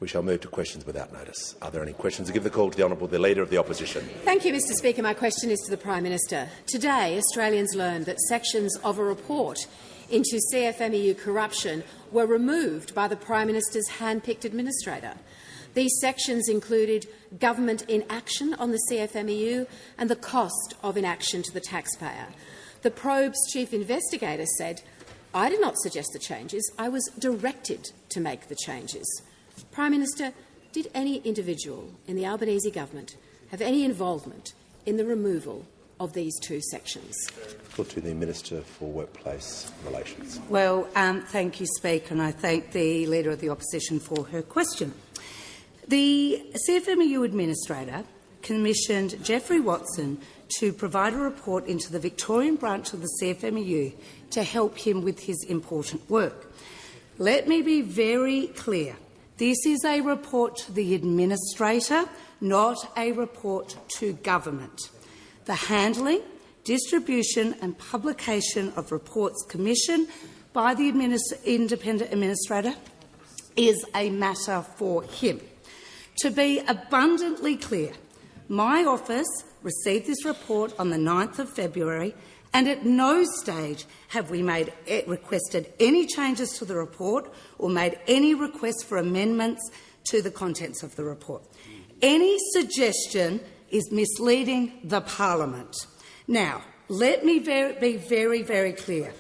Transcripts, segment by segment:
We shall move to questions without notice. Are there any questions? I give the call to the Honourable the Leader of the Opposition. Thank you, Mr Speaker. My question is to the Prime Minister. Today, Australians learned that sections of a report into CFMEU corruption were removed by the Prime Minister's hand-picked administrator. These sections included government inaction on the CFMEU and the cost of inaction to the taxpayer. The probe's chief investigator said, "I did not suggest the changes. I was directed to make the changes." Prime Minister, did any individual in the Albanese government have any involvement in the removal of these two sections? Put to the Minister for Workplace Relations. Well, thank you, Speaker, and I thank the Leader of the Opposition for her question. The CFMEU Administrator commissioned Geoffrey Watson to provide a report into the Victorian branch of the CFMEU to help him with his important work. Let me be very clear. This is a report to the Administrator, not a report to Government. The handling, distribution and publication of reports commissioned by the Independent Administrator is a matter for him. To be abundantly clear, my office received this report on the 9th of February, and at no stage have we requested any changes to the report or made any requests for amendments to the contents of the report. Any suggestion is misleading the Parliament. Now, let me be very, very clear.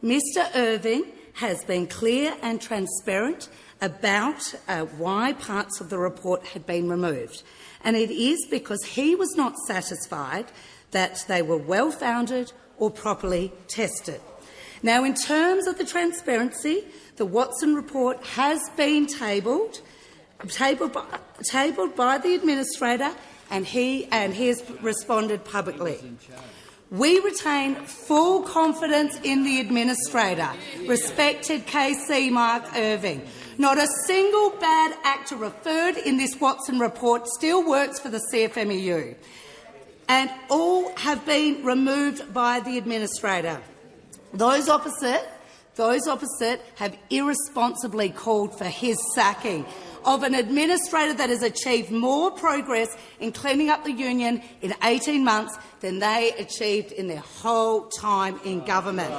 Mr Irving has been clear and transparent about why parts of the report had been removed, and it is because he was not satisfied that they were well-founded or properly tested. Now, in terms of the transparency, the Watson report has been tabled by the Administrator, and he has responded publicly. We retain full confidence in the Administrator, respected KC Mark Irving. Not a single bad actor referred in this Watson report still works for the CFMEU, and all have been removed by the Administrator. Those opposite have irresponsibly called for his sacking of an Administrator that has achieved more progress in cleaning up the union in 18 months than they achieved in their whole time in government.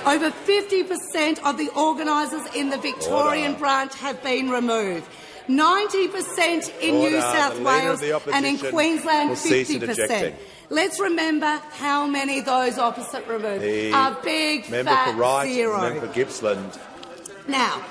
Over 50% of the organisers in the Victorian branch have been removed. 90% in New South Wales, and in Queensland 50%. Let's remember how many those opposite removed. A big fat zero. Member for Gippsland. Now,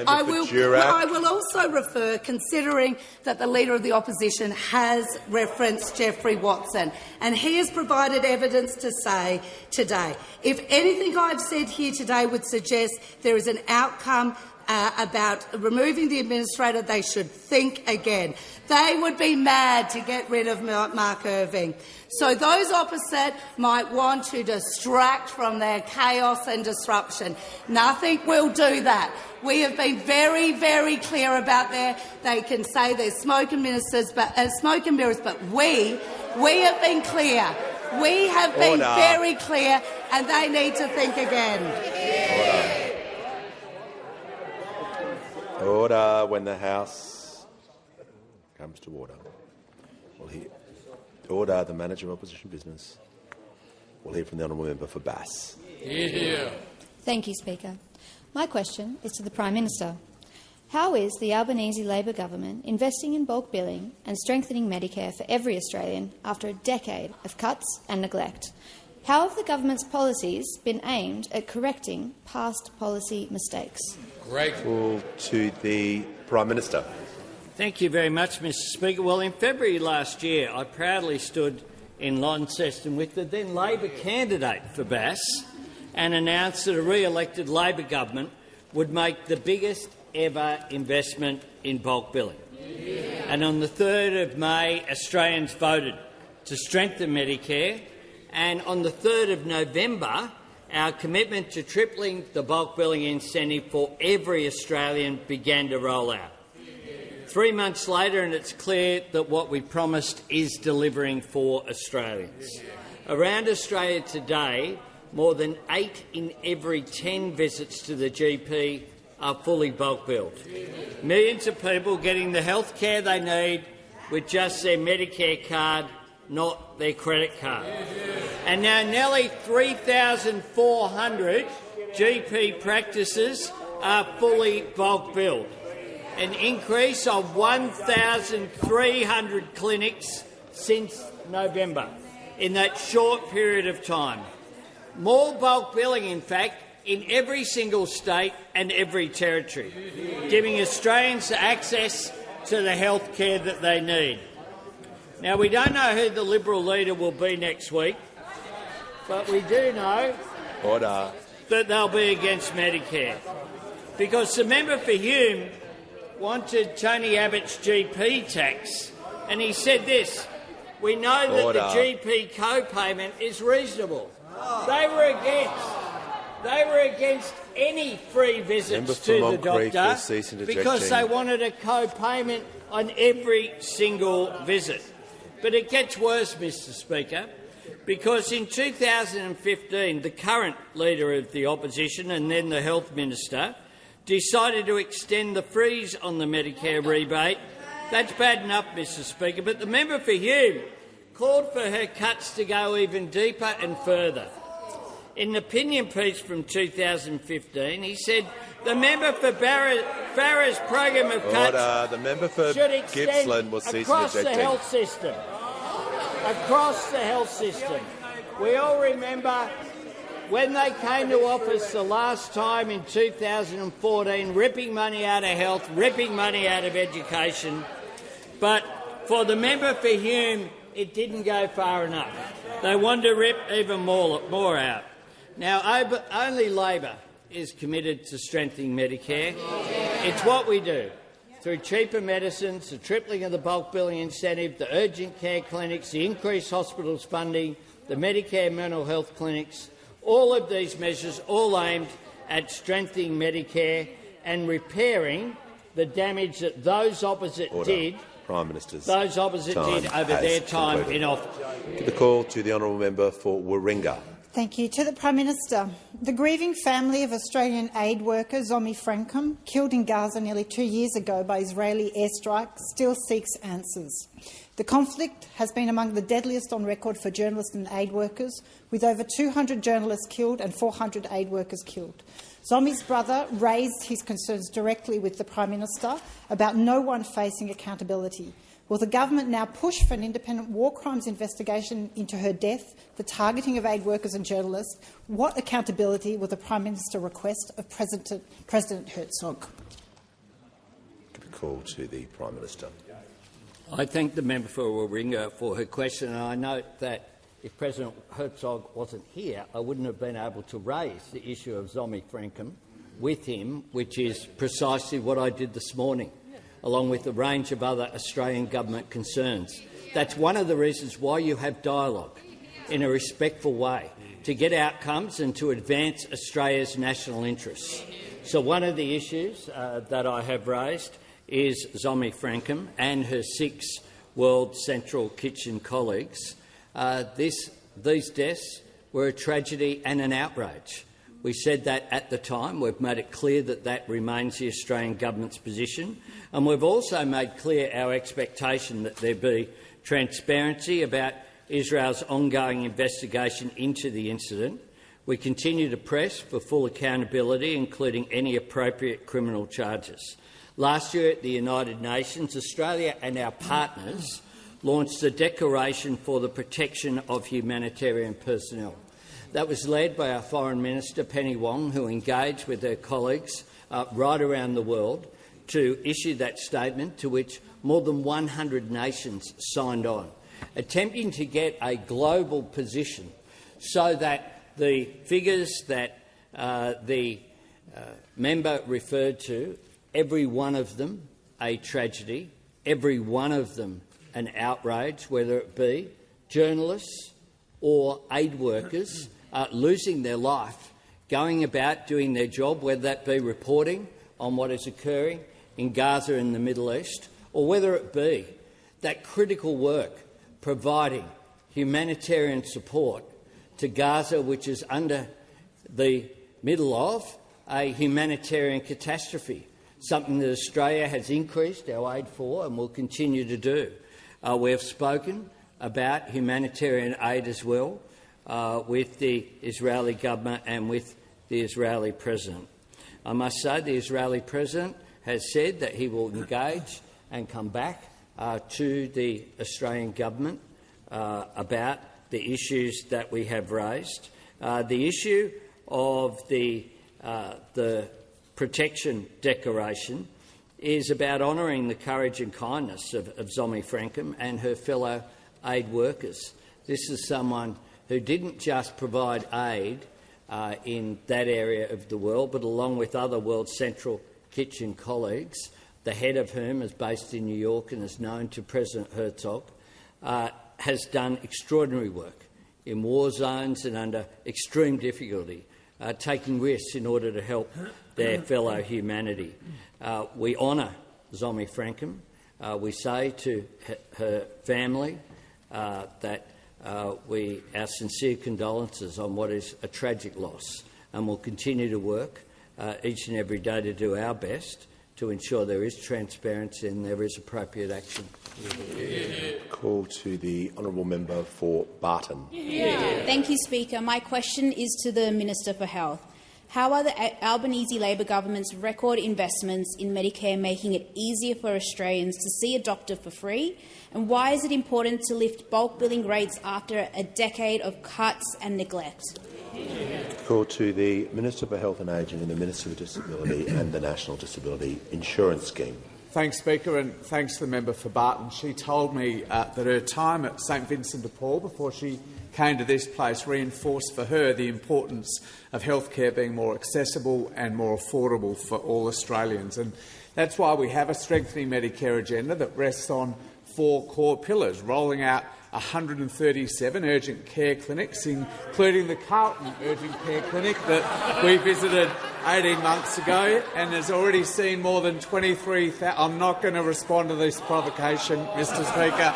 I will also refer, considering that the Leader of the Opposition has referenced Geoffrey Watson, and he has provided evidence to say today, if anything I've said here today would suggest there is an outcome about removing the Administrator, they should think again. They would be mad to get rid of Mark Irving. So those opposite might want to distract from their chaos and disruption. Nothing will do that. We have been very, very clear about they can say they're smoke and mirrors, but we have been clear. We have been very clear, and they need to think again. Order when the House comes to order. We'll hear order the Manager of Opposition Business. We'll hear from the Honourable Member for Bass. Here. Thank you, Speaker. My question is to the Prime Minister. How is the Albanese Labor government investing in bulk billing and strengthening Medicare for every Australian after a decade of cuts and neglect? How have the government's policies been aimed at correcting past policy mistakes? Grateful to the Prime Minister. Thank you very much, Mr Speaker. Well, in February last year, I proudly stood in Launceston with the then Labor candidate for Bass and announced that a re-elected Labor government would make the biggest ever investment in bulk billing. Yeah. And on the 3rd of May, Australians voted to strengthen Medicare, and on the 3rd of November, our commitment to tripling the bulk billing incentive for every Australian began to roll out. 3 months later, and it's clear that what we promised is delivering for Australians. Around Australia today, more than 8 in every 10 visits to the GP are fully bulk billed. Millions of people getting the health care they need with just their Medicare card, not their credit card. And now nearly 3,400 GP practices are fully bulk billed, an increase of 1,300 clinics since November in that short period of time. More bulk billing, in fact, in every single state and every territory, giving Australians access to the health care that they need. Now, we don't know who the Liberal leader will be next week, but we do know that they'll be against Medicare, because the member for Hume wanted Tony Abbott's GP tax, and he said this: we know that the GP co-payment is reasonable. They were against any free visits to the doctor because they wanted a co-payment on every single visit. But it gets worse, Mr Speaker, because in 2015 the current Leader of the Opposition and then the Health Minister decided to extend the freeze on the Medicare rebate. That's bad enough, Mr Speaker, but the member for Hume called for her cuts to go even deeper and further. In an opinion piece from 2015, he said the member for Farrer's program of cuts The member for should extend Gippsland was across the health system. Across the health system. We all remember when they came to office the last time in 2014, ripping money out of health, ripping money out of education. But for the member for Hume, it didn't go far enough. They wanted to rip even more out. Now, only Labor is committed to strengthening Medicare. It's what we do. Through cheaper medicines, the tripling of the bulk billing incentive, the urgent care clinics, the increased hospitals funding, the Medicare mental health clinics, all of these measures all aimed at strengthening Medicare and repairing the damage that those opposite did. Prime Minister's those opposite did over their time in office. Give the call to the honourable member for Warringah. Thank you. To the Prime Minister. The grieving family of Australian aid worker Zomi Frankum, killed in Gaza nearly 2 years ago by Israeli airstrikes, still seeks answers. The conflict has been among the deadliest on record for journalists and aid workers, with over 200 journalists killed and 400 aid workers killed. Zomi's brother raised his concerns directly with the Prime Minister about no one facing accountability. Will the government now push for an independent war crimes investigation into her death, the targeting of aid workers and journalists? What accountability will the Prime Minister request of President Herzog? Give a call to the Prime Minister. I thank the member for Warringah for her question, and I note that if President Herzog wasn't here, I wouldn't have been able to raise the issue of Zomi Frankum with him, which is precisely what I did this morning, along with a range of other Australian government concerns. That's one of the reasons why you have dialogue in a respectful way, to get outcomes and to advance Australia's national interests. So one of the issues that I have raised is Zomi Frankum and her 6 World Central Kitchen colleagues. These deaths were a tragedy and an outrage. We said that at the time. We've made it clear that that remains the Australian government's position. And we've also made clear our expectation that there be transparency about Israel's ongoing investigation into the incident. We continue to press for full accountability, including any appropriate criminal charges. Last year at the United Nations, Australia and our partners launched a Declaration for the Protection of Humanitarian Personnel. That was led by our Foreign Minister, Penny Wong, who engaged with her colleagues right around the world to issue that statement, to which more than 100 nations signed on, attempting to get a global position so that the figures that the member referred to, every one of them a tragedy, every one of them an outrage, whether it be journalists or aid workers losing their life, going about doing their job, whether that be reporting on what is occurring in Gaza and the Middle East, or whether it be that critical work providing humanitarian support to Gaza, which is under the middle of a humanitarian catastrophe, something that Australia has increased our aid for and will continue to do. We have spoken about humanitarian aid as well with the Israeli government and with the Israeli president. I must say the Israeli president has said that he will engage and come back to the Australian government about the issues that we have raised. The issue of the Protection Declaration is about honouring the courage and kindness of Zomi Frankham and her fellow aid workers. This is someone who didn't just provide aid in that area of the world, but along with other World Central Kitchen colleagues, the head of whom is based in New York and is known to President Herzog, has done extraordinary work in war zones and under extreme difficulty, taking risks in order to help their fellow humanity. We honour Zomi Frankham. We say to her family that our sincere condolences on what is a tragic loss, and will continue to work each and every day to do our best to ensure there is transparency and there is appropriate action. Call to the honourable member for Barton. Thank you, Speaker. My question is to the Minister for Health. How are the Albanese Labor government's record investments in Medicare making it easier for Australians to see a doctor for free? And why is it important to lift bulk billing rates after a decade of cuts and neglect? Call to the Minister for Health and Ageing and the Minister for Disability and the National Disability Insurance Scheme. Thanks, Speaker, and thanks to the member for Barton. She told me that her time at St Vincent de Paul before she came to this place reinforced for her the importance of healthcare being more accessible and more affordable for all Australians. And that's why we have a strengthening Medicare agenda that rests on 4 core pillars, rolling out 137 urgent care clinics, including the Carlton Urgent Care Clinic that we visited 18 months ago and has already seen more than 23,000... I'm not going to respond to this provocation, Mr Speaker.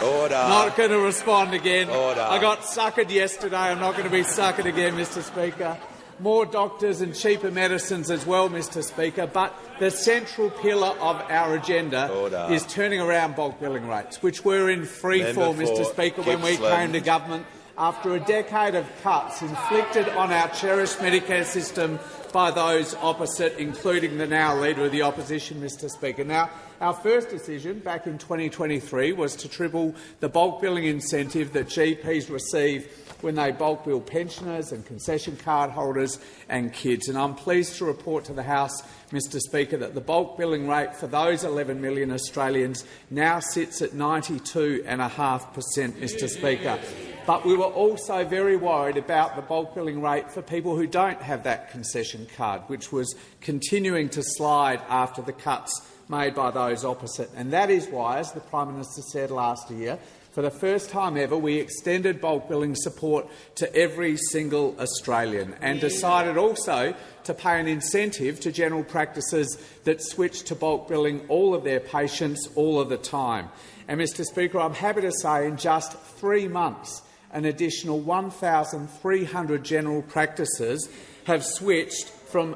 Order. Not going to respond again. Order. I got suckered yesterday. I'm not going to be suckered again, Mr Speaker. More doctors and cheaper medicines as well, Mr Speaker, but the central pillar of our agenda is turning around bulk billing rates, which were in free fall, Mr Speaker, when we came to government after a decade of cuts inflicted on our cherished Medicare system by those opposite, including the now Leader of the Opposition, Mr Speaker. Now, our first decision back in 2023 was to triple the bulk billing incentive that GPs receive when they bulk bill pensioners and concession card holders and kids. And I'm pleased to report to the House, Mr Speaker, that the bulk billing rate for those 11 million Australians now sits at 92.5%, Mr Speaker. But we were also very worried about the bulk billing rate for people who don't have that concession card, which was continuing to slide after the cuts made by those opposite. And that is why, as the Prime Minister said last year, for the first time ever, we extended bulk billing support to every single Australian and decided also to pay an incentive to general practices that switch to bulk billing all of their patients all of the time. And, Mr Speaker, I'm happy to say in just 3 months, an additional 1,300 general practices have switched from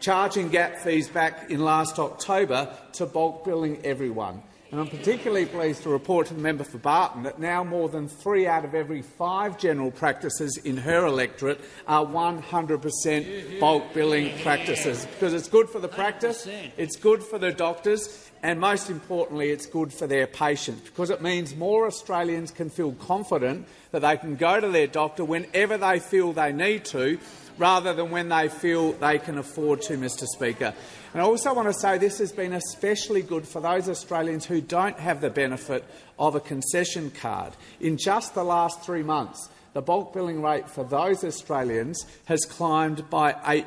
charging gap fees back in last October to bulk billing everyone. And I'm particularly pleased to report to the member for Barton that now more than 3 out of every 5 general practices in her electorate are 100% bulk billing practices, because it's good for the practice, it's good for the doctors, and most importantly, it's good for their patients, because it means more Australians can feel confident that they can go to their doctor whenever they feel they need to, rather than when they feel they can afford to, Mr Speaker. And I also want to say this has been especially good for those Australians who don't have the benefit of a concession card. In just the last 3 months, the bulk billing rate for those Australians has climbed by 8%,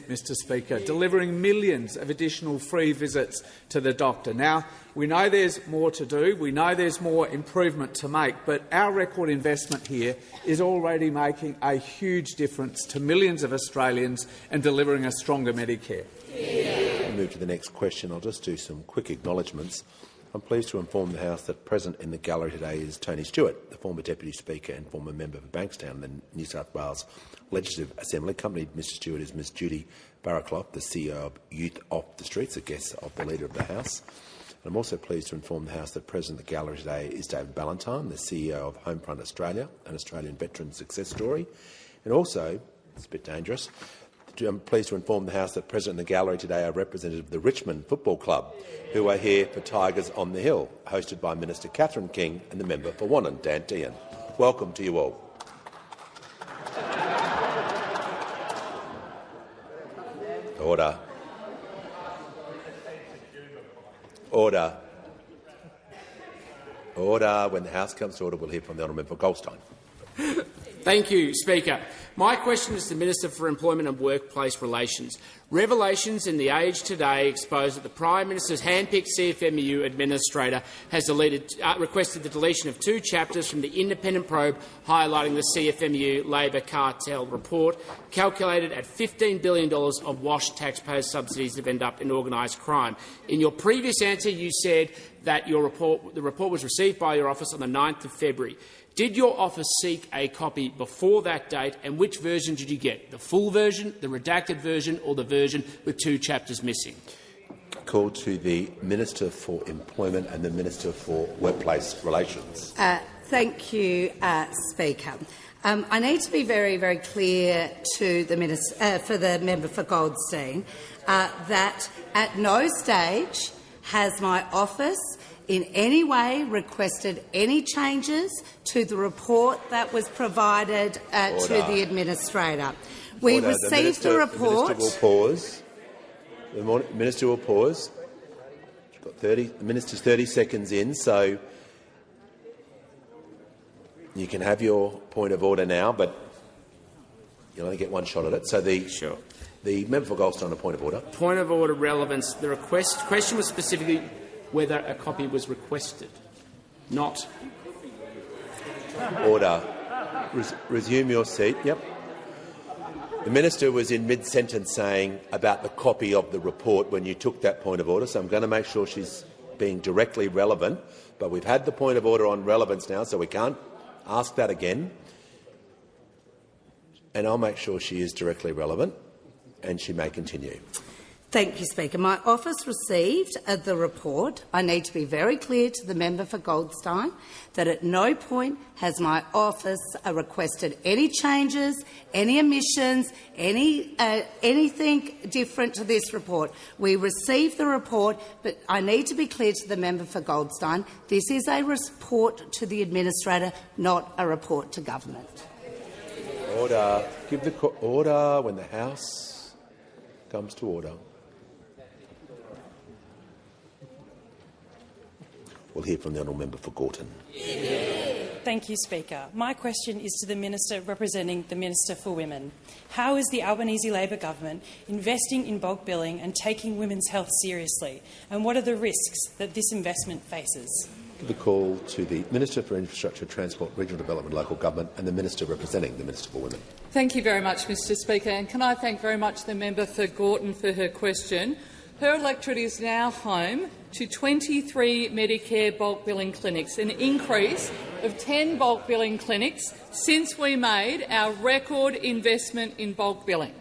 Mr Speaker, delivering millions of additional free visits to the doctor. Now, we know there's more to do, we know there's more improvement to make, but our record investment here is already making a huge difference to millions of Australians and delivering a stronger Medicare. We'll move to the next question. I'll just do some quick acknowledgements. I'm pleased to inform the House that present in the gallery today is Tony Stewart, the former Deputy Speaker and former member for Bankstown, the New South Wales Legislative Assembly. Accompanied Mr Stewart is Ms Judy Barraclough, the CEO of Youth Off the Streets, a guest of the Leader of the House. I'm also pleased to inform the House that present in the gallery today is David Ballantyne, the CEO of Homefront Australia, an Australian veteran success story. And also, it's a bit dangerous, I'm pleased to inform the House that present in the gallery today are representatives of the Richmond Football Club, who are here for Tigers on the Hill, hosted by Minister Catherine King and the member for Wannon, Dan Tehan. Welcome to you all. Order. Order. Order. When the House comes to order, we'll hear from the Honourable Member for Goldstein. Thank you, Speaker. My question is to the Minister for Employment and Workplace Relations. Revelations in The Age today expose that the Prime Minister's hand-picked CFMEU administrator has requested the deletion of 2 chapters from the independent probe highlighting the CFMEU Labor cartel report, calculated at $15 billion of washed taxpayers' subsidies that end up in organised crime. In your previous answer, you said that the report was received by your office on the 9th of February. Did your office seek a copy before that date, and which version did you get? The full version, the redacted version, or the version with 2 chapters missing? Call to the Minister for Employment and the Minister for Workplace Relations. Thank you, Speaker. I need to be very, very clear to the Minister, for the member for Goldstein, that at no stage has my office in any way requested any changes to the report that was provided to the administrator. We received the report. The Minister will pause. The Minister will pause. The Minister's 30 seconds in, so you can have your point of order now, but you'll only get one shot at it. So the member for Goldstein, a point of order. Point of order relevance. The question was specifically whether a copy was requested, not. Order. Resume your seat. Yep. The Minister was in mid-sentence saying about the copy of the report when you took that point of order, so I'm going to make sure she's being directly relevant. But we've had the point of order on relevance now, so we can't ask that again. And I'll make sure she is directly relevant, and she may continue. Thank you, Speaker. My office received the report. I need to be very clear to the member for Goldstein that at no point has my office requested any changes, any omissions, anything different to this report. We received the report, but I need to be clear to the member for Goldstein. This is a report to the administrator, not a report to government. Order. Give the order when the House comes to order. We'll hear from the honourable member for Gorton. Thank you, Speaker. My question is to the Minister representing the Minister for Women. How is the Albanese Labor government investing in bulk billing and taking women's health seriously? And what are the risks that this investment faces? Give the call to the Minister for Infrastructure, Transport, Regional Development and Local Government and the Minister representing the Minister for Women. Thank you very much, Mr Speaker. And can I thank very much the member for Gorton for her question. Her electorate is now home to 23 Medicare bulk billing clinics, an increase of 10 bulk billing clinics since we made our record investment in bulk billing,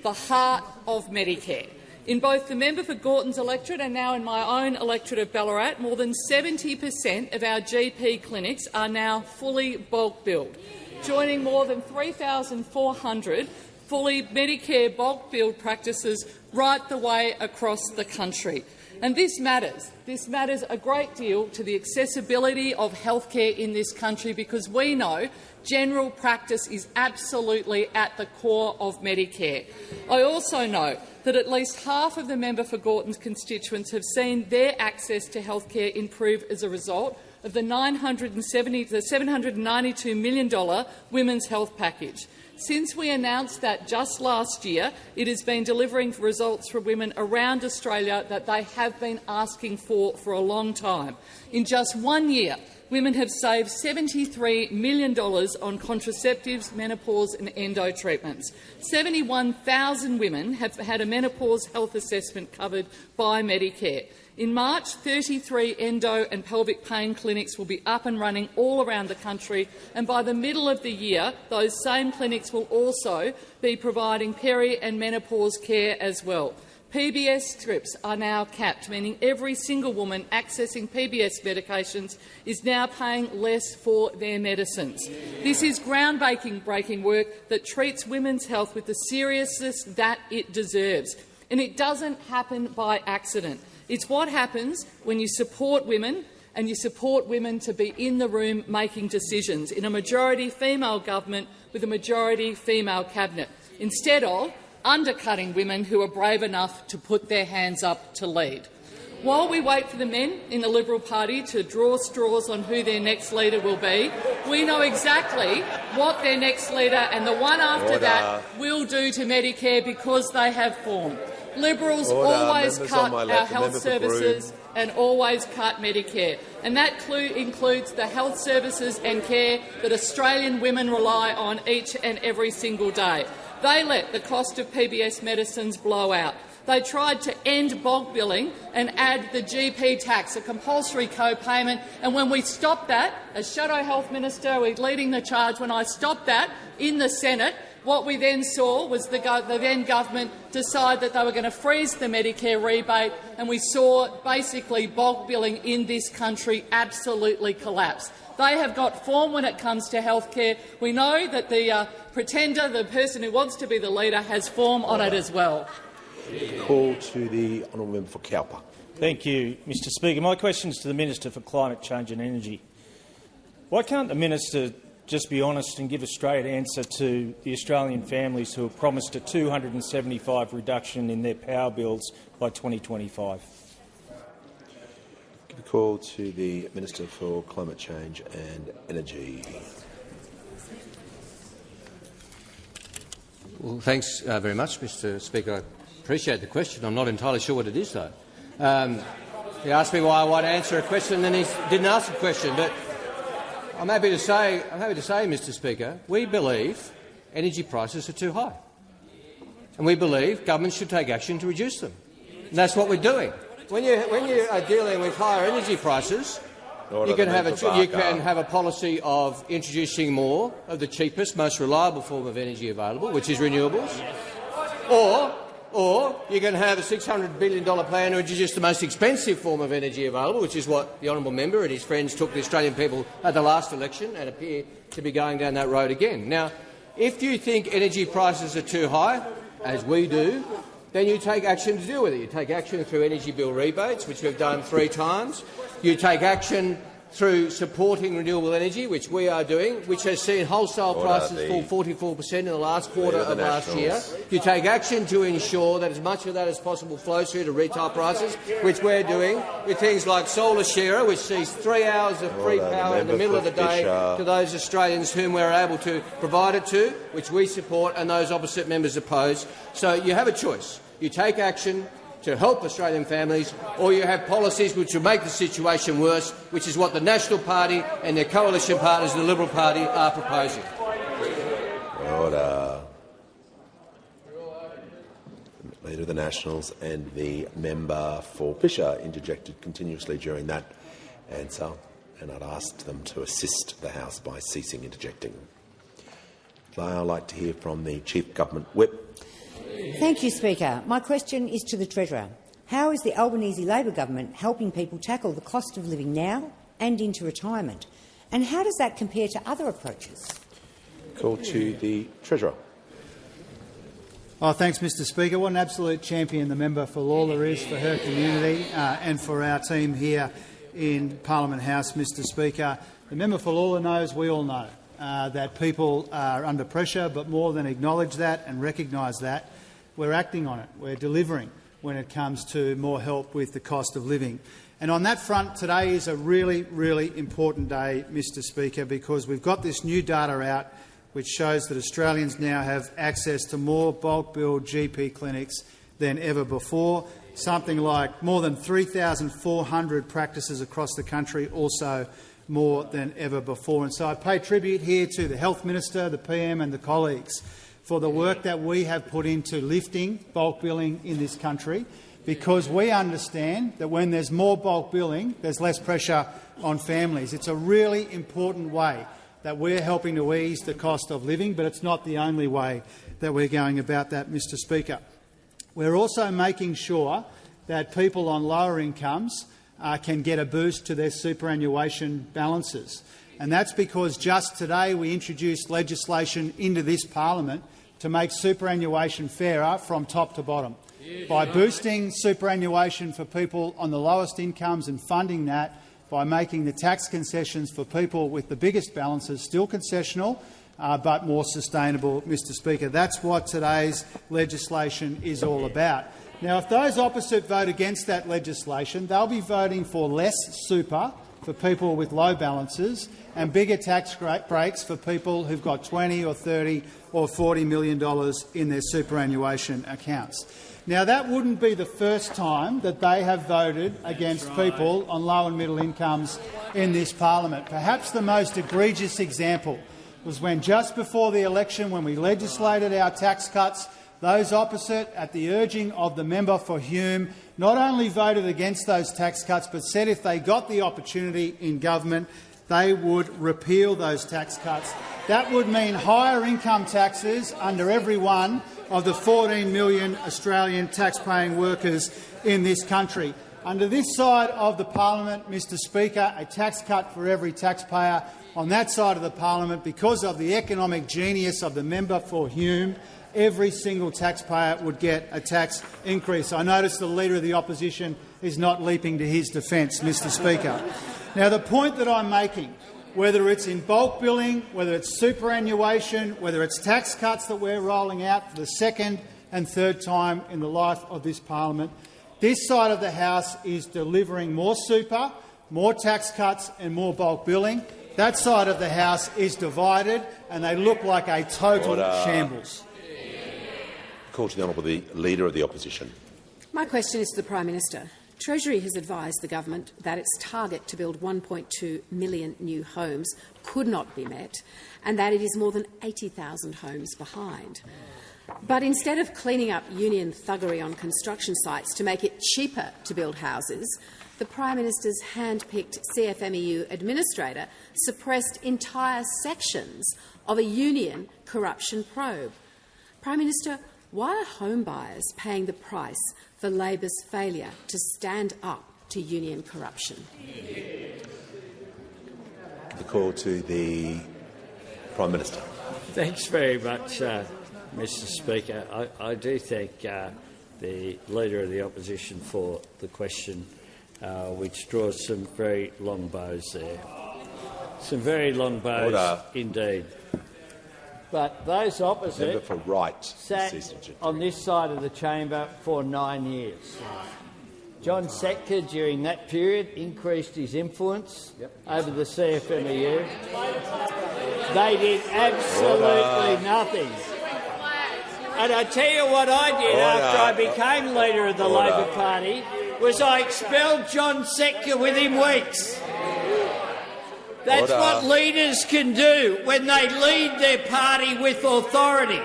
the heart of Medicare. In both the member for Gorton's electorate and now in my own electorate of Ballarat, more than 70% of our GP clinics are now fully bulk billed, joining more than 3,400 fully Medicare bulk billed practices right the way across the country. And this matters. This matters a great deal to the accessibility of healthcare in this country, because we know general practice is absolutely at the core of Medicare. I also know that at least half of the member for Gorton's constituents have seen their access to healthcare improve as a result of the $792 million Women's Health Package. Since we announced that just last year, it has been delivering results for women around Australia that they have been asking for a long time. In just 1 year, women have saved $73 million on contraceptives, menopause and endo treatments. 71,000 women have had a menopause health assessment covered by Medicare. In March, 33 endo and pelvic pain clinics will be up and running all around the country, and by the middle of the year, those same clinics will also be providing peri- and menopause care as well. PBS scripts are now capped, meaning every single woman accessing PBS medications is now paying less for their medicines. This is groundbreaking work that treats women's health with the seriousness that it deserves. And it doesn't happen by accident. It's what happens when you support women, and you support women to be in the room making decisions in a majority female government with a majority female cabinet, instead of undercutting women who are brave enough to put their hands up to lead. While we wait for the men in the Liberal Party to draw straws on who their next leader will be, we know exactly what their next leader and the one after that will do to Medicare because they have formed. Liberals always cut our health services and always cut Medicare, and that includes the health services and care that Australian women rely on each and every single day. They let the cost of PBS medicines blow out. They tried to end bulk billing and add the GP tax, a compulsory co-payment, and when we stopped that, as Shadow Health Minister, we're leading the charge, when I stopped that in the Senate, what we then saw was the then government decide that they were going to freeze the Medicare rebate, and we saw basically bulk billing in this country absolutely collapse. They have got form when it comes to healthcare. We know that the pretender, the person who wants to be the leader, has form on it as well. Call to the honourable member for Cowper. Thank you, Mr Speaker. My question is to the Minister for Climate Change and Energy. Why can't the Minister just be honest and give a straight answer to the Australian families who have promised a $275 reduction in their power bills by 2025? Give a call to the Minister for Climate Change and Energy. Well, thanks very much, Mr Speaker. I appreciate the question. I'm not entirely sure what it is, though. He asked me why I want to answer a question, and then he didn't ask a question. But I'm happy to say, Mr Speaker, we believe energy prices are too high, and we believe governments should take action to reduce them. And that's what we're doing. When you are dealing with higher energy prices, you can have a policy of introducing more of the cheapest, most reliable form of energy available, which is renewables, or you can have a $600 billion plan to introduce the most expensive form of energy available, which is what the honourable member and his friends took the Australian people at the last election and appear to be going down that road again. Now, if you think energy prices are too high, as we do, then you take action to deal with it. You take action through energy bill rebates, which we've done 3 times. You take action through supporting renewable energy, which we are doing, which has seen wholesale prices fall 44% in the last quarter of last year. You take action to ensure that as much of that as possible flows through to retail prices, which we're doing with things like Solar Sharer, which sees 3 hours of free power in the middle of the day to those Australians whom we're able to provide it to, which we support, and those opposite members oppose. So you have a choice. You take action to help Australian families, or you have policies which will make the situation worse, which is what the National Party and their coalition partners in the Liberal Party are proposing. Order. Leader of the Nationals and the member for Fisher interjected continuously during that answer, and I'd asked them to assist the House by ceasing interjecting. I'd like to hear from the Chief Government Whip. Thank you, Speaker. My question is to the Treasurer. How is the Albanese Labor government helping people tackle the cost of living now and into retirement? And how does that compare to other approaches? Call to the Treasurer. Thanks, Mr Speaker. What an absolute champion the member for Lawler is for her community and for our team here in Parliament House, Mr Speaker. The member for Lawler knows, we all know, that people are under pressure, but more than acknowledge that and recognise that, we're acting on it. We're delivering when it comes to more help with the cost of living. And on that front, today is a really, really important day, Mr Speaker, because we've got this new data out which shows that Australians now have access to more bulk-billed GP clinics than ever before. Something like more than 3,400 practices across the country, also more than ever before. And so I pay tribute here to the Health Minister, the PM and the colleagues for the work that we have put into lifting bulk billing in this country, because we understand that when there's more bulk billing, there's less pressure on families. It's a really important way that we're helping to ease the cost of living, but it's not the only way that we're going about that, Mr Speaker. We're also making sure that people on lower incomes can get a boost to their superannuation balances. And that's because just today we introduced legislation into this parliament to make superannuation fairer from top to bottom. By boosting superannuation for people on the lowest incomes and funding that, by making the tax concessions for people with the biggest balances still concessional but more sustainable, Mr Speaker. That's what today's legislation is all about. Now, if those opposite vote against that legislation, they'll be voting for less super for people with low balances and bigger tax breaks for people who've got $20 or $30 or $40 million in their superannuation accounts. Now, that wouldn't be the first time that they have voted against people on low and middle incomes in this parliament. Perhaps the most egregious example was when, just before the election, when we legislated our tax cuts, those opposite, at the urging of the member for Hume, not only voted against those tax cuts but said if they got the opportunity in government, they would repeal those tax cuts. That would mean higher income taxes under every one of the 14 million Australian tax-paying workers in this country. Under this side of the parliament, Mr Speaker, a tax cut for every taxpayer. On that side of the parliament, because of the economic genius of the member for Hume, every single taxpayer would get a tax increase. I notice the Leader of the Opposition is not leaping to his defence, Mr Speaker. Now, the point that I'm making, whether it's in bulk billing, whether it's superannuation, whether it's tax cuts that we're rolling out for the second and third time in the life of this parliament, this side of the House is delivering more super, more tax cuts and more bulk billing. That side of the House is divided and they look like a total shambles. Call to the Honourable the Leader of the Opposition. My question is to the Prime Minister. Treasury has advised the government that its target to build 1.2 million new homes could not be met and that it is more than 80,000 homes behind. But instead of cleaning up union thuggery on construction sites to make it cheaper to build houses, the Prime Minister's hand-picked CFMEU administrator suppressed entire sections of a union corruption probe. Prime Minister, why are home buyers paying the price for Labor's failure to stand up to union corruption? The call to the Prime Minister. Thanks very much, Mr Speaker. I do thank the Leader of the Opposition for the question, which draws some very long bows there. Some very long bows indeed. But those opposite for right sat on this side of the chamber for 9 years. John Setka, during that period, increased his influence over the CFMEU. They did absolutely nothing. And I tell you what I did after I became Leader of the Labor Party was I expelled John Setka within weeks. That's what leaders can do when they lead their party with authority,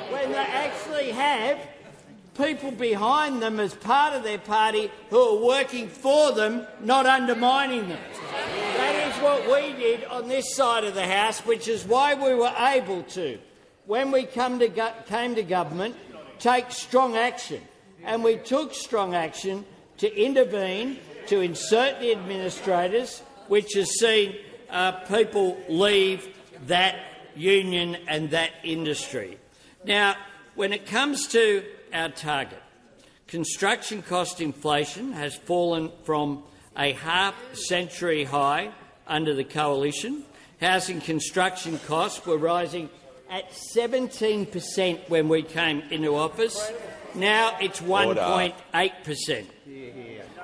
when they actually have people behind them as part of their party who are working for them, not undermining them. That is what we did on this side of the House, which is why we were able to, when we came to government, take strong action. And we took strong action to intervene, to insert the administrators, which has seen people leave that union and that industry. Now, when it comes to our target, construction cost inflation has fallen from a half-century high under the Coalition. Housing construction costs were rising at 17% when we came into office. Now it's 1.8%.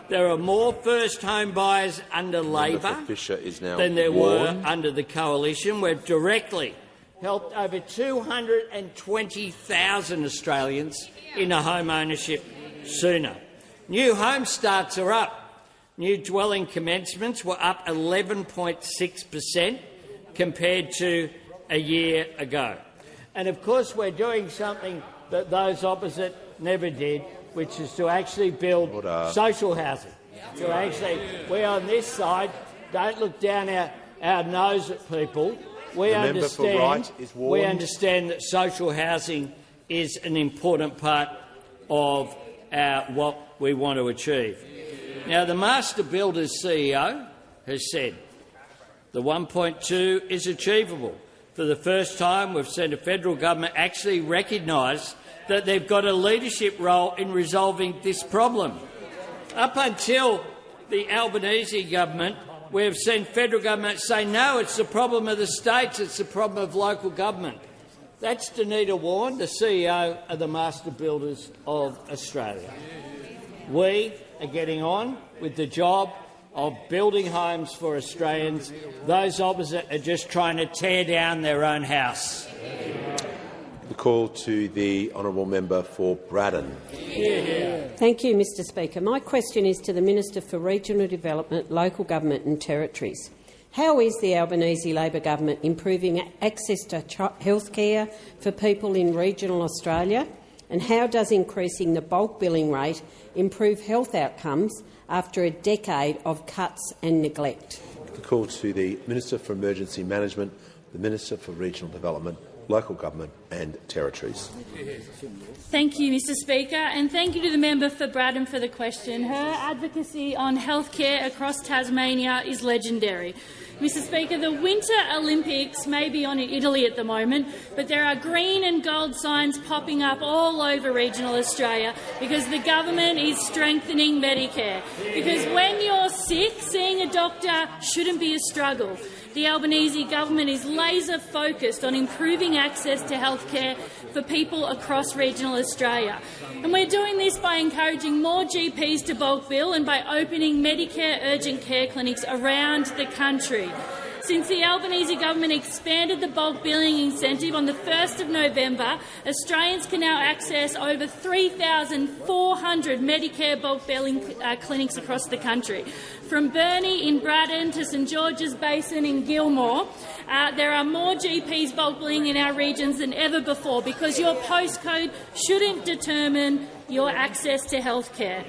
There are more first home buyers under Labor than there were under the Coalition. We've directly helped over 220,000 Australians into home ownership sooner. New home starts are up. New dwelling commencements were up 11.6% compared to a year ago. And of course we're doing something that those opposite never did. which is to actually build social housing. To actually, we on this side don't look down our nose at people. We understand that social housing is an important part of what we want to achieve. Now, the Master Builders CEO has said the 1.2 is achievable. For the first time, we've seen the federal government actually recognise that they've got a leadership role in resolving this problem. Up until the Albanese government, we've seen federal government say, no, it's the problem of the states, it's the problem of local government. That's Danita Warren, the CEO of the Master Builders of Australia. We are getting on with the job of building homes for Australians. Those opposite are just trying to tear down their own house. The call to the honourable member for Braddon. Thank you, Mr Speaker. My question is to the Minister for Regional Development, Local Government and Territories. How is the Albanese Labor government improving access to health care for people in regional Australia? And how does increasing the bulk billing rate improve health outcomes after a decade of cuts and neglect? The call to the Minister for Emergency Management, the Minister for Regional Development, Local Government and Territories. Thank you, Mr Speaker, and thank you to the member for Braddon for the question. Her advocacy on healthcare across Tasmania is legendary. Mr Speaker, the Winter Olympics may be on in Italy at the moment, but there are green and gold signs popping up all over regional Australia because the government is strengthening Medicare. Because when you're sick, seeing a doctor shouldn't be a struggle. The Albanese government is laser-focused on improving access to health care for people across regional Australia. And we're doing this by encouraging more GPs to bulk bill and by opening Medicare urgent care clinics around the country. Since the Albanese government expanded the bulk billing incentive on the 1st of November, Australians can now access over 3,400 Medicare bulk billing clinics across the country. From Burnie in Braddon to St George's Basin in Gilmore, there are more GPs bulk billing in our regions than ever before because your postcode shouldn't determine your access to health care.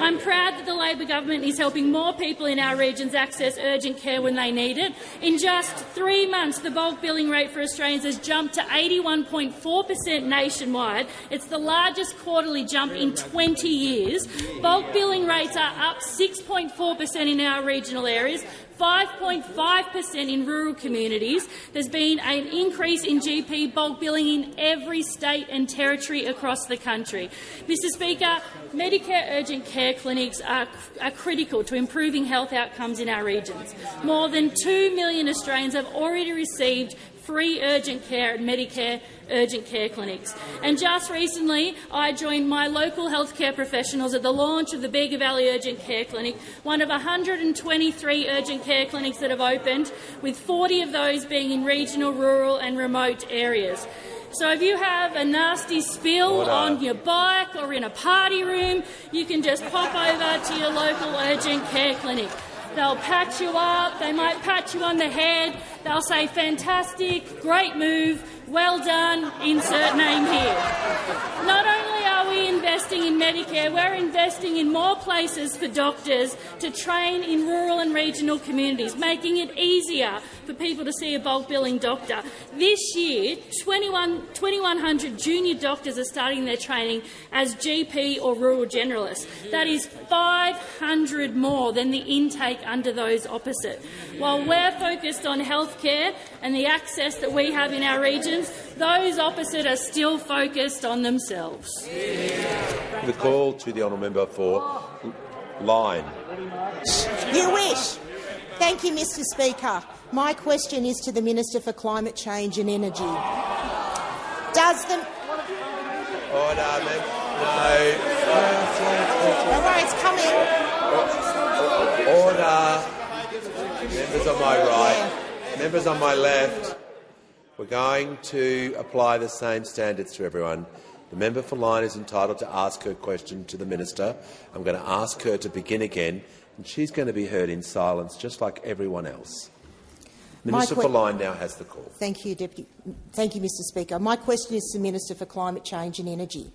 I'm proud that the Labor government is helping more people in our regions access urgent care when they need it. In just 3 months, the bulk billing rate for Australians has jumped to 81.4% nationwide. It's the largest quarterly jump in 20 years. Bulk billing rates are up 6.4% in our regional areas, 5.5% in rural communities. There's been an increase in GP bulk billing in every state and territory across the country. Mr Speaker, Medicare urgent care clinics are critical to improving health outcomes in our regions. More than 2 million Australians have already received free urgent care at Medicare urgent care clinics. And just recently, I joined my local healthcare professionals at the launch of the Bega Valley Urgent Care Clinic, one of 123 urgent care clinics that have opened, with 40 of those being in regional, rural and remote areas. So if you have a nasty spill on your bike or in a party room, you can just pop over to your local urgent care clinic. They'll patch you up, they might pat you on the head, they'll say, fantastic, great move, well done, insert name here. Not only are we investing in Medicare, we're investing in more places for doctors to train in rural and regional communities, making it easier for people to see a bulk billing doctor. This year, 2,100 junior doctors are starting their training as GP or rural generalists. That is 500 more than the intake under those opposite. While we're focused on healthcare and the access that we have in our regions, those opposite are still focused on themselves. The call to the honourable member for Lyne. You wish. Thank you, Mr Speaker. My question is to the Minister for Climate Change and Energy. Does the... Order, no. Don't worry, it's coming. Order. Members on my right, members on my left. We're going to apply the same standards to everyone. The member for Lyne is entitled to ask her question to the minister. I'm going to ask her to begin again, and she's going to be heard in silence, just like everyone else. Minister for Lyne now has the call. Thank you, Mr Speaker. My question is to the Minister for Climate Change and Energy.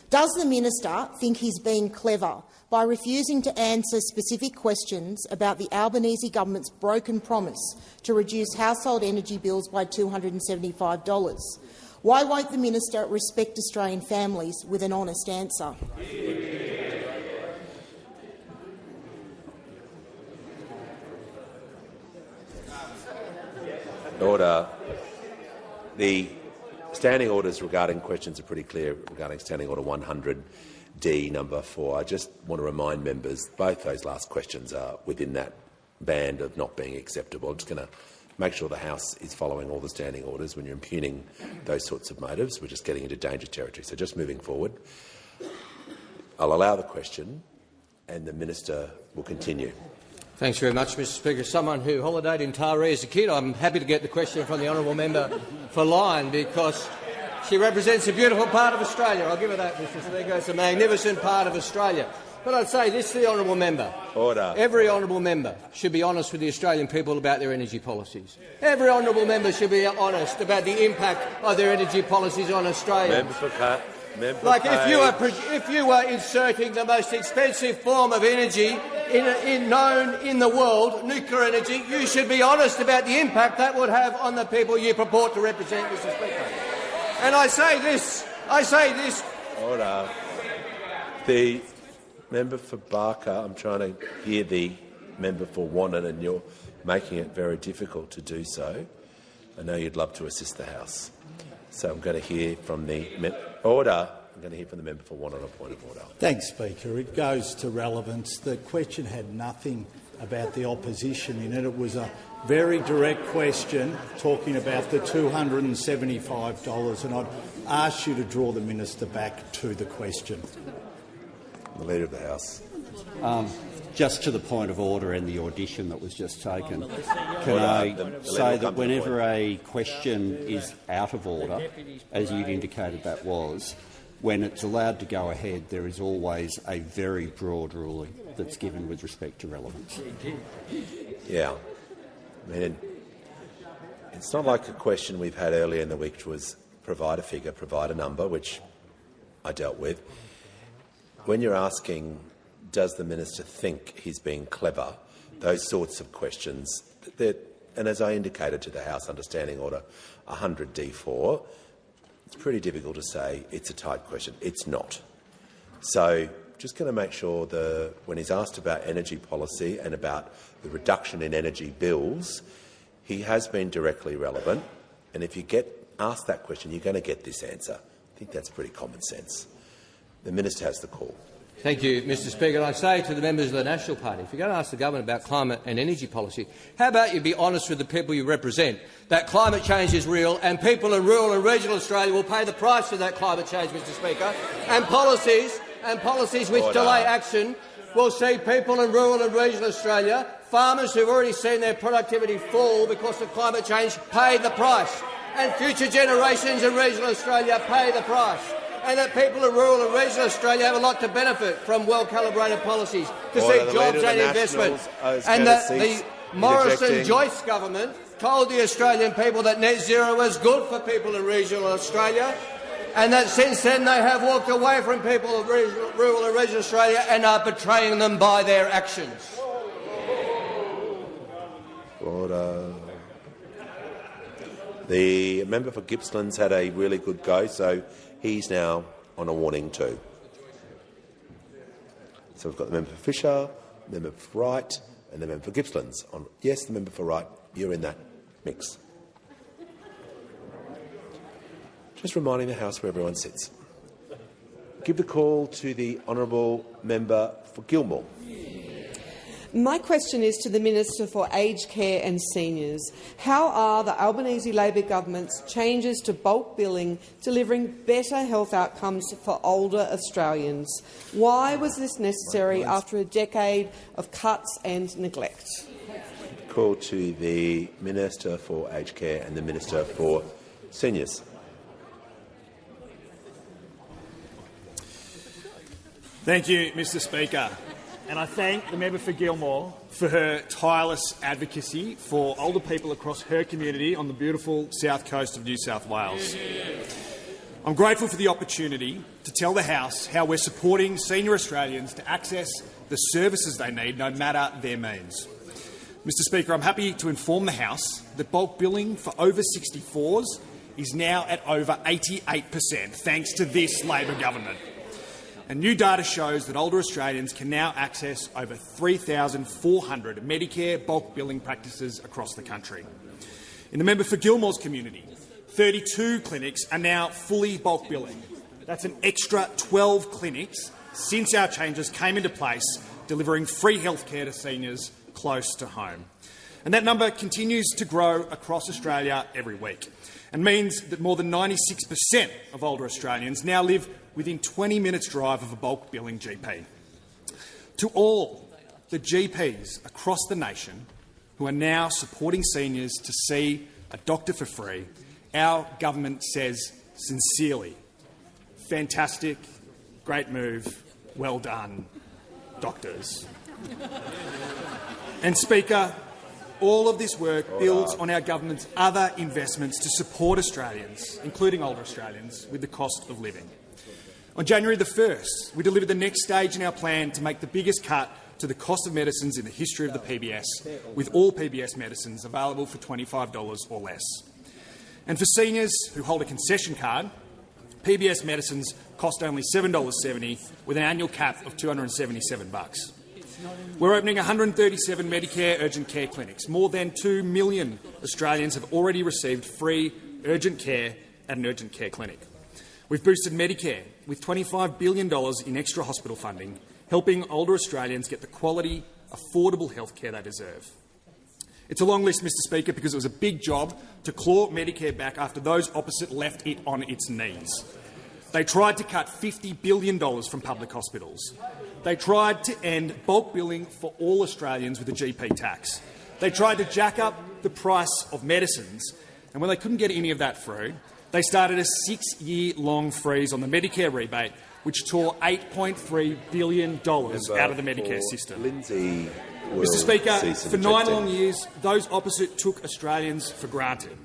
Does the minister think he's being clever by refusing to answer specific questions about the Albanese government's broken promise to reduce household energy bills by $275? Why won't the minister respect Australian families with an honest answer? Order. The standing orders regarding questions are pretty clear regarding Standing Order 100D number 4. I just want to remind members both those last questions are within that band of not being acceptable. I'm just going to make sure the House is following all the standing orders. When you're impugning those sorts of motives, we're just getting into danger territory. So just moving forward, I'll allow the question and the minister will continue. Thanks very much, Mr Speaker. As someone who holidayed in Taree as a kid, I'm happy to get the question from the honourable member for Lyne because she represents a beautiful part of Australia. I'll give her that, Mr Speaker. It's a magnificent part of Australia. But I'd say this to the honourable member. Order. Every honourable member should be honest with the Australian people about their energy policies. Every honourable member should be honest about the impact of their energy policies on Australia. Like if you were inserting the most expensive form of energy known in the world, nuclear energy, you should be honest about the impact that would have on the people you purport to represent, Mr Speaker. And I say this. Order. The member for Barker, I'm trying to hear the member for Wannon and you're making it very difficult to do so. I know you'd love to assist the House. So I'm going to hear from the order. I'm going to hear from the member for Wannon on a point of order. Thanks, Speaker. It goes to relevance. The question had nothing about the opposition in it. It was a very direct question talking about the $275, and I'd ask you to draw the minister back to the question. The Leader of the House. Just to the point of order and the audition that was just taken, can I say that whenever a question is out of order, as you'd indicated that was, when it's allowed to go ahead, there is always a very broad ruling that's given with respect to relevance. Yeah. I mean, it's not like a question we've had earlier in the week, which was provide a figure, provide a number, which I dealt with. When you're asking, does the minister think he's being clever, those sorts of questions, and as I indicated to the House under Standing Order 100D4, it's pretty difficult to say it's a tight question. It's not. So just going to make sure when he's asked about energy policy and about the reduction in energy bills, he has been directly relevant. And if you get asked that question, you're going to get this answer. I think that's pretty common sense. The minister has the call. Thank you, Mr Speaker. I say to the members of the National Party, if you're going to ask the government about climate and energy policy, how about you be honest with the people you represent, that climate change is real and people in rural and regional Australia will pay the price for that climate change, Mr Speaker, and policies which delay action will see people in rural and regional Australia, farmers who've already seen their productivity fall because of climate change, pay the price, and future generations in regional Australia pay the price. And that people in rural and regional Australia have a lot to benefit from well-calibrated policies to see jobs and investment. And that the Morrison-Joyce government told the Australian people that net zero was good for people in regional Australia, and that since then they have walked away from people of rural and regional Australia and are betraying them by their actions. Order. The member for Gippsland's had a really good go, so he's now on a warning too. So we've got the member for Fisher, the member for Wright and the member for Gippsland's. Yes, the member for Wright, you're in that mix. Just reminding the House where everyone sits. Give the call to the honourable member for Gilmore. My question is to the Minister for Aged Care and Seniors. How are the Albanese Labor government's changes to bulk billing delivering better health outcomes for older Australians? Why was this necessary after a decade of cuts and neglect? Call to the Minister for Aged Care and the Minister for Seniors. Thank you, Mr Speaker. And I thank the member for Gilmore for her tireless advocacy for older people across her community on the beautiful south coast of New South Wales. I'm grateful for the opportunity to tell the House how we're supporting senior Australians to access the services they need, no matter their means. Mr Speaker, I'm happy to inform the House that bulk billing for over 64s is now at over 88%, thanks to this Labor government. And new data shows that older Australians can now access over 3,400 Medicare bulk billing practices across the country. In the member for Gilmore's community, 32 clinics are now fully bulk billing. That's an extra 12 clinics since our changes came into place, delivering free health care to seniors close to home. And that number continues to grow across Australia every week and means that more than 96% of older Australians now live within 20 minutes' drive of a bulk billing GP. To all the GPs across the nation who are now supporting seniors to see a doctor for free, our government says sincerely, fantastic, great move, well done, doctors. And, Speaker, all of this work builds on our government's other investments to support Australians, including older Australians, with the cost of living. On January the 1st, we delivered the next stage in our plan to make the biggest cut to the cost of medicines in the history of the PBS, with all PBS medicines available for $25 or less. And for seniors who hold a concession card, PBS medicines cost only $7.70 with an annual cap of $277. We're opening 137 Medicare urgent care clinics. More than 2 million Australians have already received free urgent care at an urgent care clinic. We've boosted Medicare with $25 billion in extra hospital funding, helping older Australians get the quality, affordable health care they deserve. It's a long list, Mr Speaker, because it was a big job to claw Medicare back after those opposite left it on its knees. They tried to cut $50 billion from public hospitals. They tried to end bulk billing for all Australians with a GP tax. They tried to jack up the price of medicines, and when they couldn't get any of that through, they started a 6-year-long freeze on the Medicare rebate, which tore $8.3 billion out of the Medicare system. Mr Speaker, for 9 long years, those opposite took Australians for granted.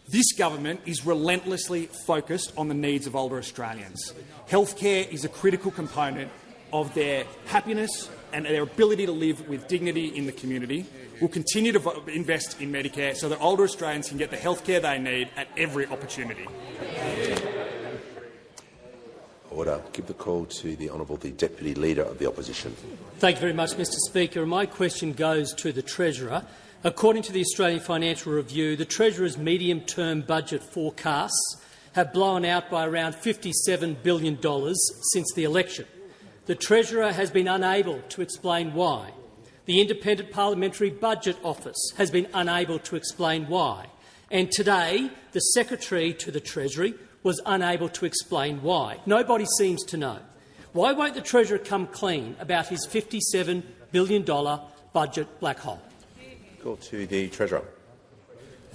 This government is relentlessly focused on the needs of older Australians. Healthcare is a critical component of their happiness and their ability to live with dignity in the community. We'll continue to invest in Medicare so that older Australians can get the healthcare they need at every opportunity. Order. Give the call to the Honourable the Deputy Leader of the Opposition. Thank you very much, Mr Speaker. My question goes to the Treasurer. According to the Australian Financial Review, the Treasurer's medium-term budget forecasts have blown out by around $57 billion since the election. The Treasurer has been unable to explain why. The Independent Parliamentary Budget Office has been unable to explain why. And today, the Secretary to the Treasury was unable to explain why. Nobody seems to know. Why won't the Treasurer come clean about his $57 billion budget black hole? Call to the Treasurer.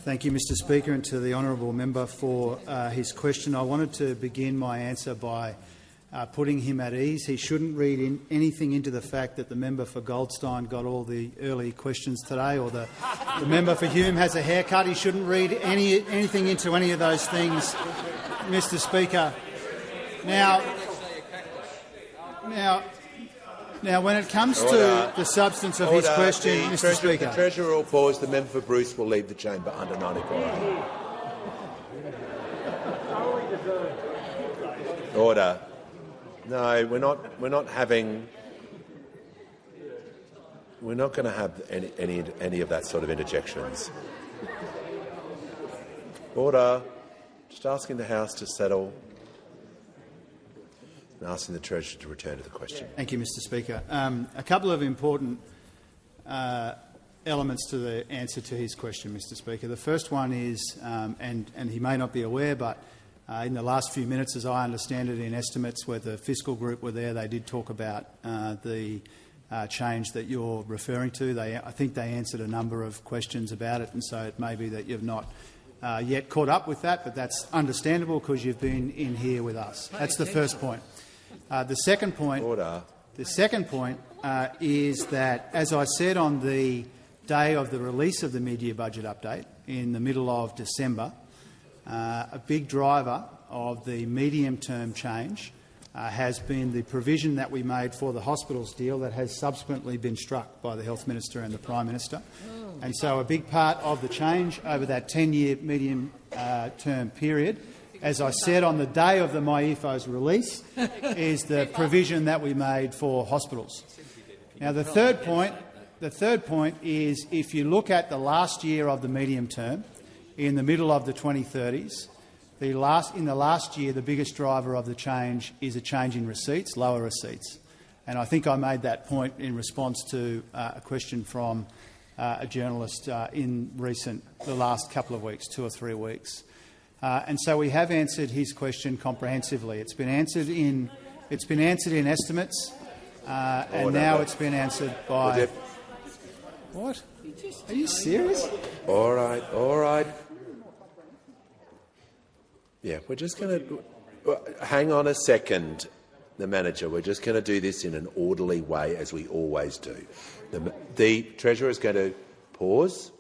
Thank you, Mr Speaker, and to the honourable member for his question. I wanted to begin my answer by putting him at ease. He shouldn't read anything into the fact that the member for Goldstein got all the early questions today, or the member for Hume has a haircut. He shouldn't read anything into any of those things, Mr Speaker. Now, when it comes to the substance of his question, Mr Speaker— the Treasurer will pause. The member for Bruce will leave the chamber under 94. Order. No, we're not having. We're not going to have any of that sort of interjections. Order. Just asking the House to settle and asking the Treasurer to return to the question. Thank you, Mr Speaker. A couple of important elements to the answer to his question, Mr Speaker. The first one is, and he may not be aware, but in the last few minutes, as I understand it, in estimates where the fiscal group were there, they did talk about the change that you're referring to. I think they answered a number of questions about it, and so it may be that you've not yet caught up with that, but that's understandable because you've been in here with us. That's the first point. The second point is that, as I said on the day of the release of the mid-year budget update in the middle of December, a big driver of the medium-term change has been the provision that we made for the hospitals deal that has subsequently been struck by the Health Minister and the Prime Minister. And so a big part of the change over that 10-year medium-term period, as I said on the day of the MyEFO's release, is the provision that we made for hospitals. Now, the third point is, if you look at the last year of the medium term, in the middle of the 2030s, in the last year, the biggest driver of the change is a change in receipts, lower receipts. And I think I made that point in response to a question from a journalist in the last couple of weeks, 2 or 3 weeks. And so we have answered his question comprehensively. It's been answered in estimates, and now it's been answered by. What? Are you serious? All right. Yeah, we're just going to hang on a second, the manager. We're just going to do this in an orderly way, as we always do. The Treasurer is going to pause,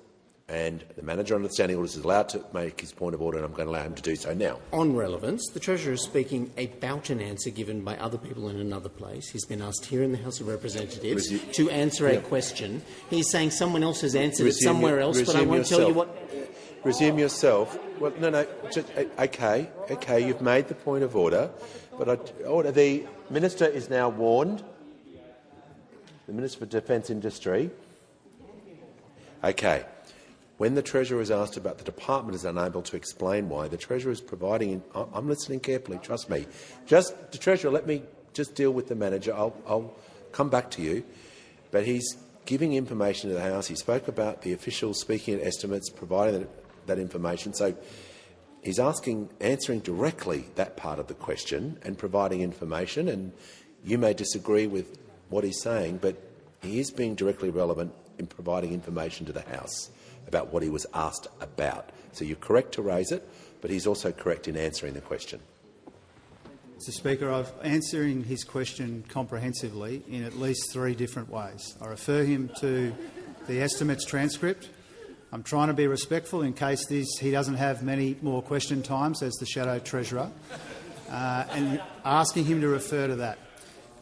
and the manager, under the standing orders, is allowed to make his point of order, and I'm going to allow him to do so now. On relevance, the Treasurer is speaking about an answer given by other people in another place. He's been asked here in the House of Representatives to answer a question. He's saying someone else has answered it somewhere else, but I won't tell you what. Resume yourself. Well, no. Okay. You've made the point of order, but the Minister is now warned. The Minister for Defence Industry. Okay. When the Treasurer is asked about the department is unable to explain why, the Treasurer is providing. I'm listening carefully. Trust me. The Treasurer, let me just deal with the manager. I'll come back to you, but he's giving information to the House. He spoke about the officials speaking at estimates, providing that information. So he's answering directly that part of the question and providing information. And you may disagree with what he's saying, but he is being directly relevant in providing information to the House about what he was asked about. So you're correct to raise it, but he's also correct in answering the question. Mr. Speaker, I'm answering his question comprehensively in at least 3 different ways. I refer him to the estimates transcript. I'm trying to be respectful in case he doesn't have many more question times as the Shadow Treasurer, and asking him to refer to that.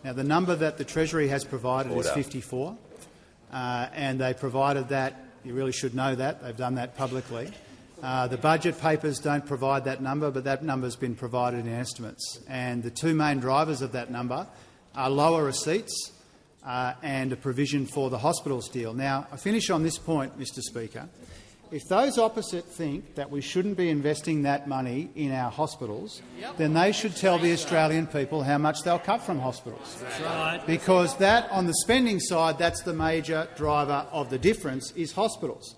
Now, the number that the Treasury has provided is 54, and they provided that. You really should know that. They've done that publicly. The budget papers don't provide that number, but that number has been provided in estimates. And the 2 main drivers of that number are lower receipts and a provision for the hospitals deal. Now, I finish on this point, Mr. Speaker. If those opposite think that we shouldn't be investing that money in our hospitals, then they should tell the Australian people how much they'll cut from hospitals. Right. Because that, on the spending side, that's the major driver of the difference, is hospitals.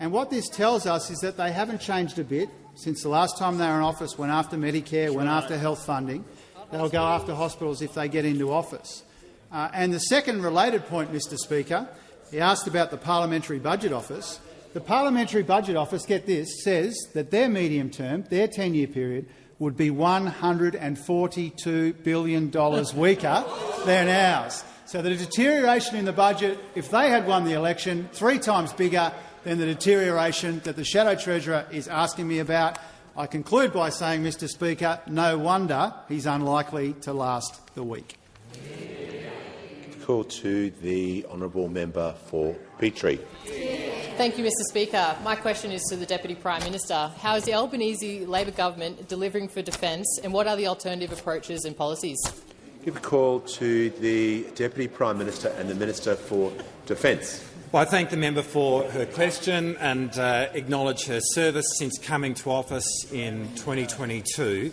And what this tells us is that they haven't changed a bit since the last time they were in office, went after Medicare, went after health funding. They'll go after hospitals if they get into office. And the second related point, Mr. Speaker, he asked about the Parliamentary Budget Office. The Parliamentary Budget Office, get this, says that their medium term, their 10-year period, would be $142 billion weaker than ours. So the deterioration in the budget, if they had won the election, 3 times bigger than the deterioration that the Shadow Treasurer is asking me about. I conclude by saying, Mr. Speaker, no wonder he's unlikely to last the week. Call to the honourable member for Petrie. Thank you, Mr. Speaker. My question is to the Deputy Prime Minister. How is the Albanese Labor government delivering for defence, and what are the alternative approaches and policies? Give a call to the Deputy Prime Minister and the Minister for Defence. Well, I thank the member for her question and acknowledge her service since coming to office in 2022.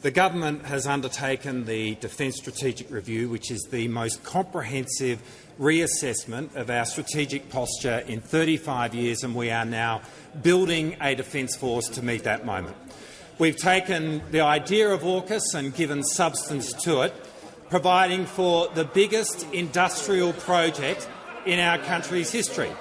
The government has undertaken the Defence Strategic Review, which is the most comprehensive reassessment of our strategic posture in 35 years, and we are now building a defence force to meet that moment. We've taken the idea of AUKUS and given substance to it, providing for the biggest industrial project in our country's history.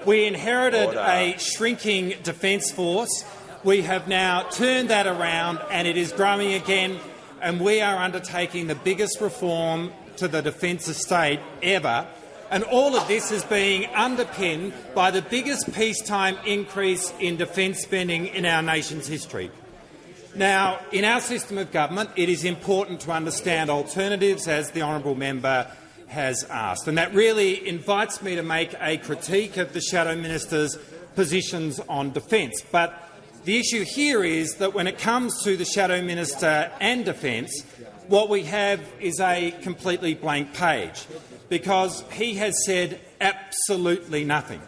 We inherited a shrinking defence force. We have now turned that around and it is growing again, and we are undertaking the biggest reform to the defence estate ever. And all of this is being underpinned by the biggest peacetime increase in defence spending in our nation's history. Now, in our system of government, it is important to understand alternatives, as the honourable member has asked, and that really invites me to make a critique of the Shadow Minister's positions on defence. But the issue here is that when it comes to the Shadow Minister and defence, what we have is a completely blank page, because he has said absolutely nothing.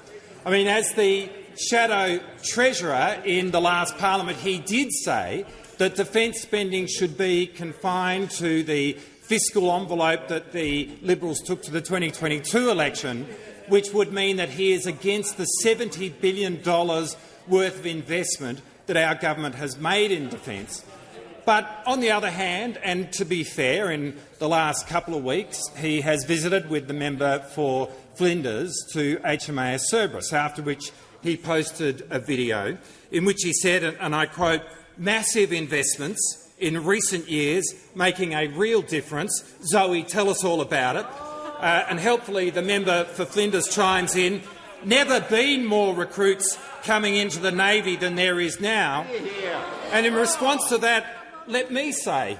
I mean, as the Shadow Treasurer in the last parliament, he did say that defence spending should be confined to the fiscal envelope that the Liberals took to the 2022 election, which would mean that he is against the $70 billion worth of investment that our government has made in defence. But on the other hand, and to be fair, in the last couple of weeks he has visited with the member for Flinders to HMAS Cerberus, after which he posted a video in which he said, and I quote, "Massive investments in recent years making a real difference. Zoe, tell us all about it." And helpfully the member for Flinders chimes in, "Never been more recruits coming into the Navy than there is now." And in response to that, let me say,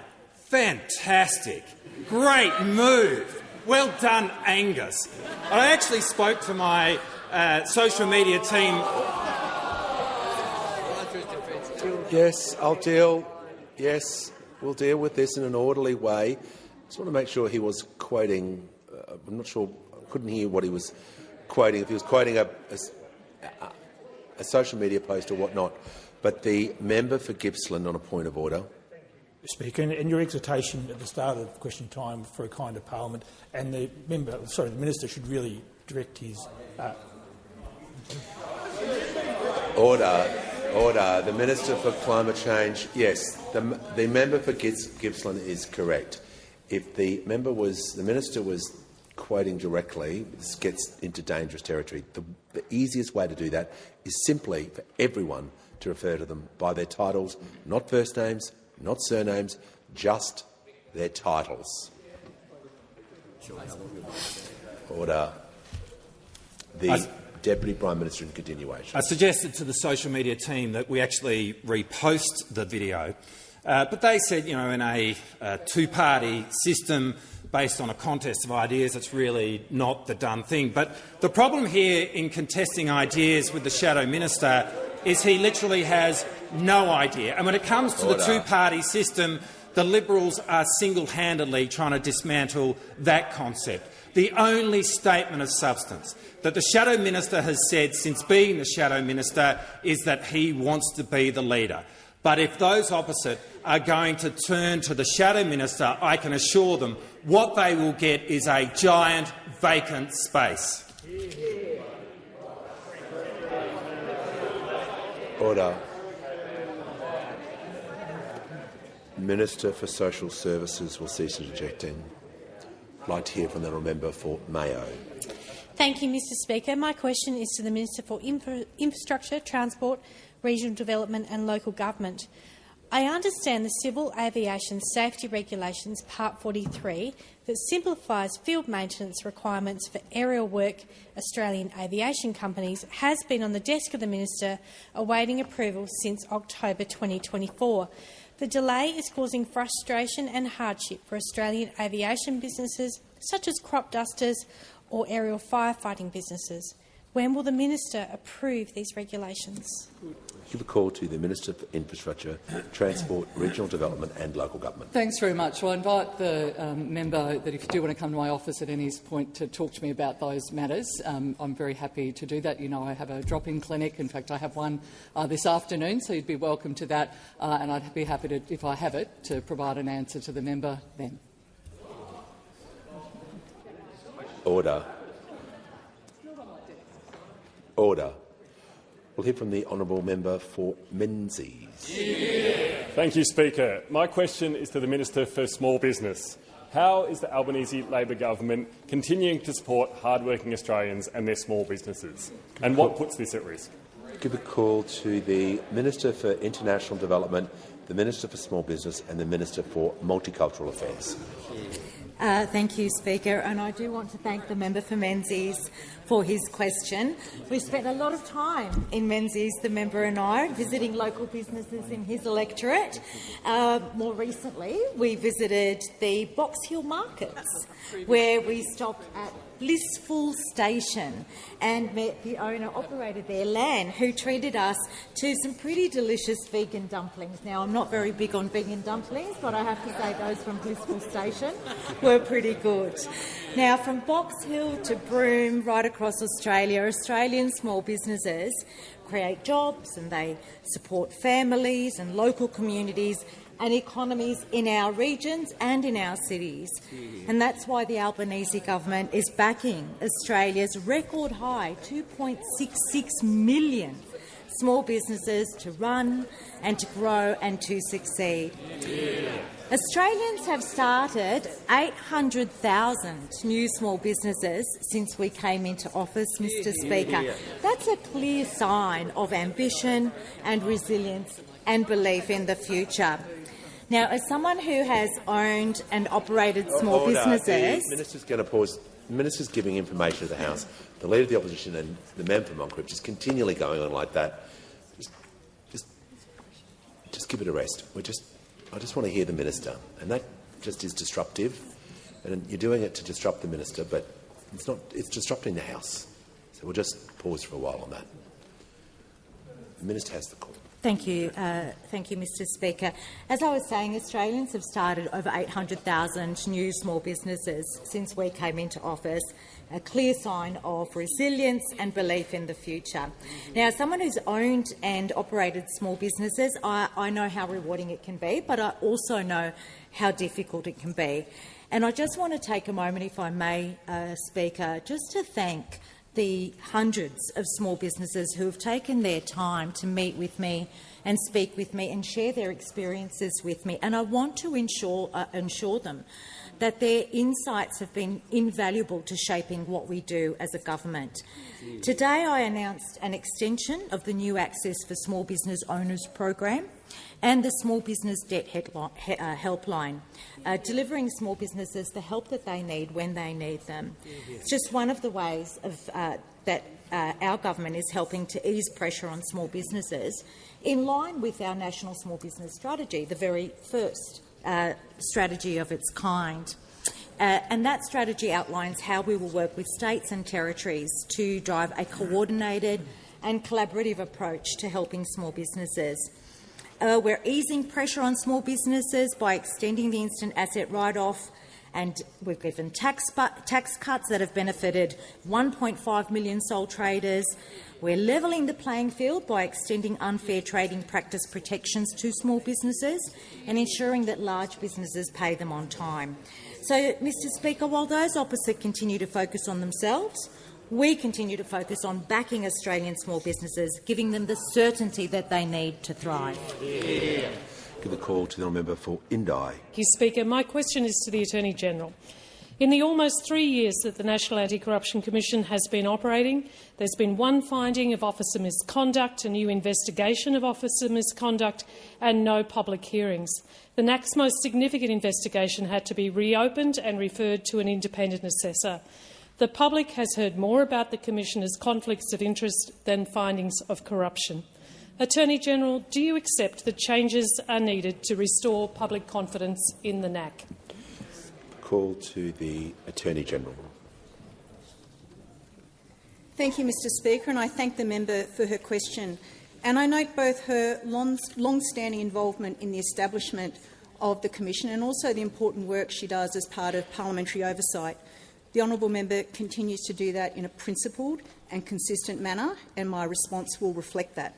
fantastic, great move, well done, Angus. I actually spoke to my social media team. Yes, I'll deal. Yes, we'll deal with this in an orderly way. I just want to make sure he was quoting. I'm not sure. I couldn't hear what he was quoting. If he was quoting a social media post or whatnot. But the member for Gippsland on a point of order. Speaker, and your exhortation at the start of question time for a kind of parliament, and the minister should really direct his. Order. The Minister for Climate Change. Yes, the member for Gippsland is correct. If the minister was quoting directly, this gets into dangerous territory. The easiest way to do that is simply for everyone to refer to them by their titles, not first names, not surnames, just their titles. Order. The Deputy Prime Minister in continuation. I suggested to the social media team that we actually repost the video, but they said, in a two-party system based on a contest of ideas, it's really not the done thing. But the problem here in contesting ideas with the Shadow Minister is he literally has no idea. And when it comes to the two-party system, the Liberals are single-handedly trying to dismantle that concept. The only statement of substance that the Shadow Minister has said since being the Shadow Minister is that he wants to be the leader. But if those opposite are going to turn to the Shadow Minister, I can assure them what they will get is a giant vacant space. Order. Minister for Social Services will cease interjecting. I'd like to hear from the honourable member for Mayo. Thank you, Mr Speaker. My question is to the Minister for Infrastructure, Transport, Regional Development and Local Government. I understand the Civil Aviation Safety Regulations Part 43 that simplifies field maintenance requirements for aerial work Australian aviation companies has been on the desk of the Minister awaiting approval since October 2024. The delay is causing frustration and hardship for Australian aviation businesses such as crop dusters or aerial firefighting businesses. When will the Minister approve these regulations? Give a call to the Minister for Infrastructure, Transport, Regional Development and Local Government. Thanks very much. Well, I invite the member that if you do want to come to my office at any point to talk to me about those matters, I'm very happy to do that. You know, I have a drop-in clinic. In fact, I have one this afternoon, so you'd be welcome to that, and I'd be happy to, if I have it, to provide an answer to the member then. Order. Order. We'll hear from the honourable member for Menzies. Thank you, Speaker. My question is to the Minister for Small Business. How is the Albanese Labor government continuing to support hard-working Australians and their small businesses? And what puts this at risk? Give a call to the Minister for International Development, the Minister for Small Business and the Minister for Multicultural Affairs. Thank you, Speaker. And I do want to thank the member for Menzies for his question. We spent a lot of time in Menzies, the member and I, visiting local businesses in his electorate. More recently, we visited the Box Hill markets, where we stopped at Blissful Station and met the owner-operator there, Lan, who treated us to some pretty delicious vegan dumplings. Now, I'm not very big on vegan dumplings, but I have to say those from Blissful Station were pretty good. Now, from Box Hill to Broome, right across Australia, Australian small businesses create jobs and they support families and local communities and economies in our regions and in our cities. And that's why the Albanese government is backing Australia's record-high 2.66 million small businesses to run and to grow and to succeed. Australians have started 800,000 new small businesses since we came into office, Mr. Speaker. That's a clear sign of ambition and resilience and belief in the future. Now, as someone who has owned and operated small businesses— The Minister's going to pause. The Minister's giving information to the House. The Leader of the Opposition and the member for Moncrieff just continually going on like that. Just give it a rest. I just want to hear the Minister, and that just is disruptive. And you're doing it to disrupt the Minister, but it's not. It's disrupting the House. So we'll just pause for a while on that. The Minister has the call. Thank you, Mr. Speaker. As I was saying, Australians have started over 800,000 new small businesses since we came into office, a clear sign of resilience and belief in the future. Now, as someone who's owned and operated small businesses, I know how rewarding it can be, but I also know how difficult it can be. And I just want to take a moment, if I may, Speaker, just to thank the hundreds of small businesses who have taken their time to meet with me and speak with me and share their experiences with me. And I want to ensure them that their insights have been invaluable to shaping what we do as a government. Today I announced an extension of the new Access for Small Business Owners program and the Small Business Debt Helpline, delivering small businesses the help that they need when they need them. It's just one of the ways that our government is helping to ease pressure on small businesses in line with our National Small Business Strategy, the very first strategy of its kind. And that strategy outlines how we will work with states and territories to drive a coordinated and collaborative approach to helping small businesses. We're easing pressure on small businesses by extending the instant asset write-off, and we've given tax cuts that have benefited 1.5 million sole traders. We're levelling the playing field by extending unfair trading practice protections to small businesses and ensuring that large businesses pay them on time. So, Mr. Speaker, while those opposite continue to focus on themselves, we continue to focus on backing Australian small businesses, giving them the certainty that they need to thrive. Give the call to the member for Indi. Thank you, Speaker. My question is to the Attorney-General. In the almost 3 years that the National Anti-Corruption Commission has been operating, there's been one finding of officer misconduct, a new investigation of officer misconduct and no public hearings. The NAC's most significant investigation had to be reopened and referred to an independent assessor. The public has heard more about the Commissioner's conflicts of interest than findings of corruption. Attorney-General, do you accept that changes are needed to restore public confidence in the NAC? Call to the Attorney-General. Thank you, Mr. Speaker, and I thank the member for her question. And I note both her long-standing involvement in the establishment of the Commission and also the important work she does as part of parliamentary oversight. The honourable member continues to do that in a principled and consistent manner, and my response will reflect that.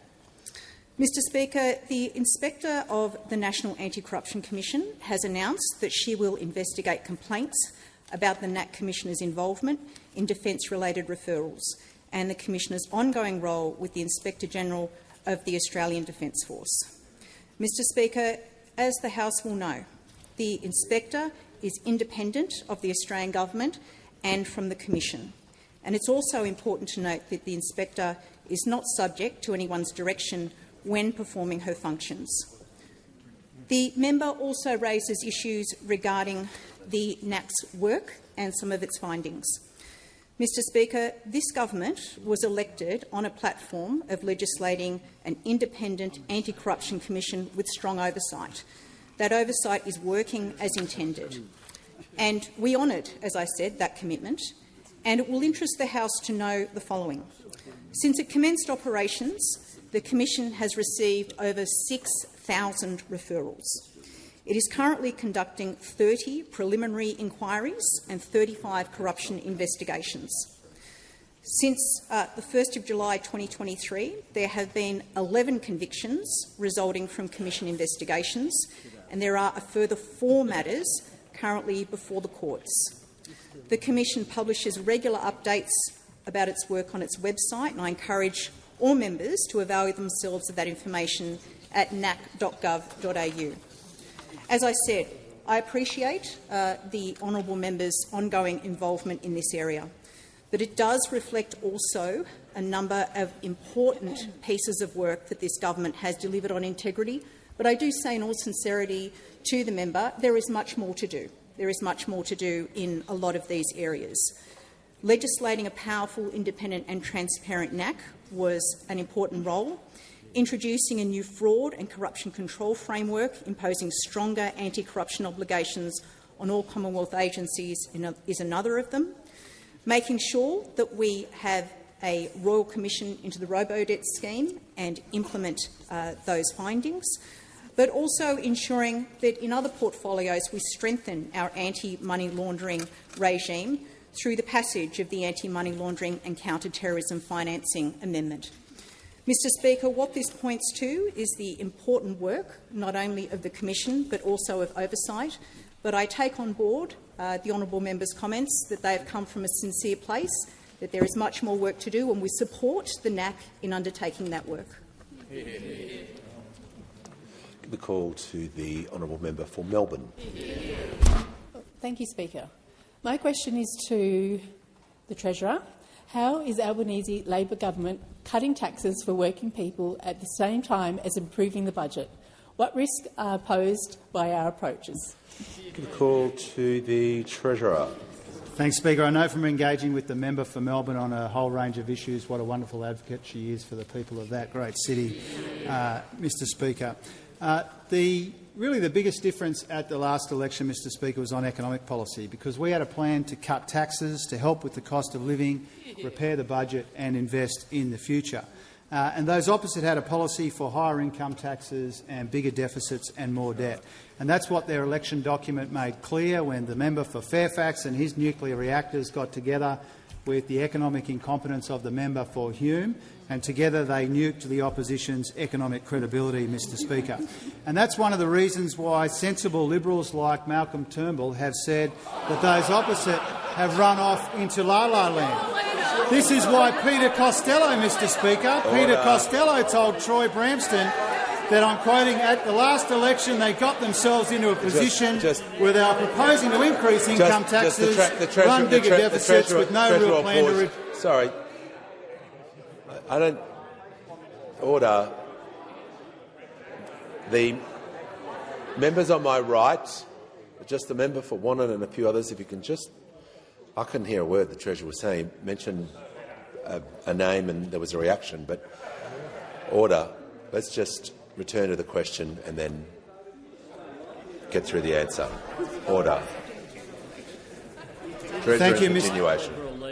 Mr. Speaker, the Inspector of the National Anti-Corruption Commission has announced that she will investigate complaints about the NAC Commissioner's involvement in defence-related referrals and the Commissioner's ongoing role with the Inspector-General of the Australian Defence Force. Mr. Speaker, as the House will know, the Inspector is independent of the Australian Government and from the Commission. And it's also important to note that the Inspector is not subject to anyone's direction when performing her functions. The member also raises issues regarding the NAC's work and some of its findings. Mr Speaker, this government was elected on a platform of legislating an independent anti-corruption commission with strong oversight. That oversight is working as intended. And we honoured, as I said, that commitment, and it will interest the House to know the following. Since it commenced operations, the Commission has received over 6,000 referrals. It is currently conducting 30 preliminary inquiries and 35 corruption investigations. Since the 1st of July 2023, there have been 11 convictions resulting from Commission investigations, and there are a further 4 matters currently before the courts. The Commission publishes regular updates about its work on its website, and I encourage all members to avail themselves of that information at nac.gov.au. As I said, I appreciate the honourable member's ongoing involvement in this area, but it does reflect also a number of important pieces of work that this government has delivered on integrity. But I do say in all sincerity to the member, there is much more to do. There is much more to do in a lot of these areas. Legislating a powerful, independent and transparent NAC was an important role. Introducing a new fraud and corruption control framework, imposing stronger anti-corruption obligations on all Commonwealth agencies is another of them. Making sure that we have a Royal Commission into the Robodebt scheme and implement those findings, but also ensuring that in other portfolios we strengthen our anti-money laundering regime through the passage of the Anti-Money Laundering and Counter-Terrorism Financing Amendment. Mr Speaker, what this points to is the important work not only of the Commission but also of oversight. But I take on board the honourable member's comments that they have come from a sincere place, that there is much more work to do, and we support the NAC in undertaking that work. Give the call to the honourable member for Melbourne. Thank you, Speaker. My question is to the Treasurer. How is Albanese Labor government cutting taxes for working people at the same time as improving the budget? What risks are posed by our approaches? Give the call to the Treasurer. Thanks, Speaker. I know from engaging with the member for Melbourne on a whole range of issues what a wonderful advocate she is for the people of that great city, Mr Speaker. Really the biggest difference at the last election, Mr Speaker, was on economic policy, because we had a plan to cut taxes, to help with the cost of living, repair the budget and invest in the future. And those opposite had a policy for higher income taxes and bigger deficits and more debt. And that's what their election document made clear when the member for Fairfax and his nuclear reactors got together with the economic incompetence of the member for Hume, and together they nuked the opposition's economic credibility, Mr Speaker. And that's one of the reasons why sensible Liberals like Malcolm Turnbull have said that those opposite have run off into la-la land. This is why Peter Costello, Mr Speaker, Peter Costello told Troy Bramston that, I'm quoting, at the last election they got themselves into a position where they are proposing to increase income taxes, run bigger deficits with no real plan to... Sorry. I don't... Order. The members on my right, just the member for Wannon and a few others, if you can just... I couldn't hear a word the Treasurer was saying. Mentioned a name and there was a reaction, but order. Let's just return to the question and then get through the answer. Order. Thank you,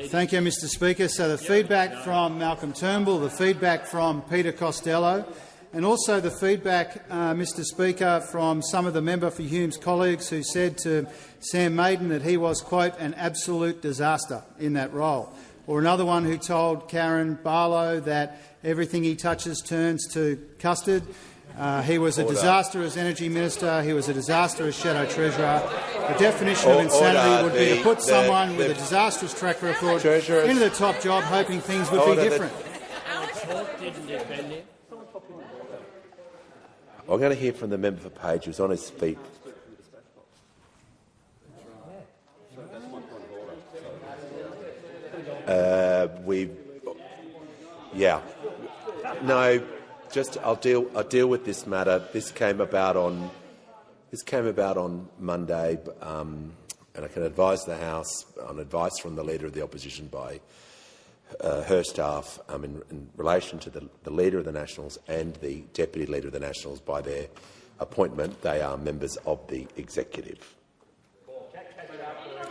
Thank you, Mr Speaker. So the feedback from Malcolm Turnbull, the feedback from Peter Costello, and also the feedback, Mr Speaker, from some of the member for Hume's colleagues who said to Sam Maiden that he was, quote, an absolute disaster in that role. Or another one who told Karen Barlow that everything he touches turns to custard. He was a disaster as Energy Minister. He was a disaster as Shadow Treasurer. The definition of insanity would be to put someone with a disastrous track record into the top job hoping things would be different. I'm going to hear from the member for Page, who's on his feet. No. I'll deal with this matter. This came about on Monday and I can advise the House on advice from the Leader of the Opposition by her staff in relation to the Leader of the Nationals and the Deputy Leader of the Nationals by their appointment. They are members of the Executive.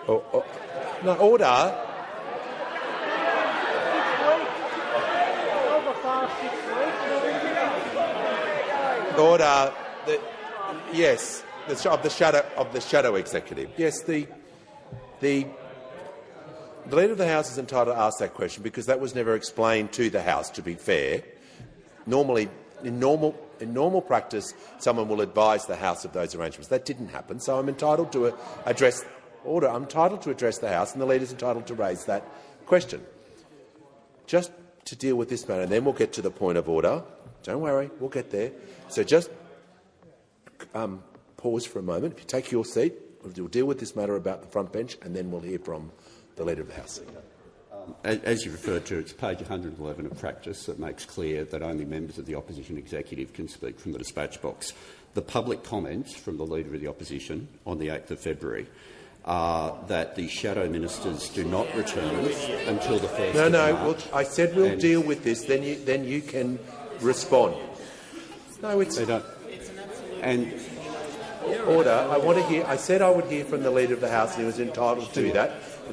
No, order. Order. Yes, of the shadow executive. Yes, the Leader of the House is entitled to ask that question because that was never explained to the House. To be fair, normally in normal practice, someone will advise the House of those arrangements. That didn't happen, so I'm entitled to address order. I'm entitled to address the House, and the Leader is entitled to raise that question. Just to deal with this matter, and then we'll get to the point of order. Don't worry, we'll get there. So just pause for a moment. If you take your seat, we'll deal with this matter about the front bench, and then we'll hear from the Leader of the House. As you referred to, it's page 111 of practice that makes clear that only members of the opposition executive can speak from the dispatch box. The public comments from the Leader of the Opposition on the 8th of February are that the shadow ministers do not return until the 1st of March. Well, I said we'll deal with this. Then you can respond. No, it's they don't. And order. I want to hear. I said I would hear from the Leader of the House, and he was entitled to that.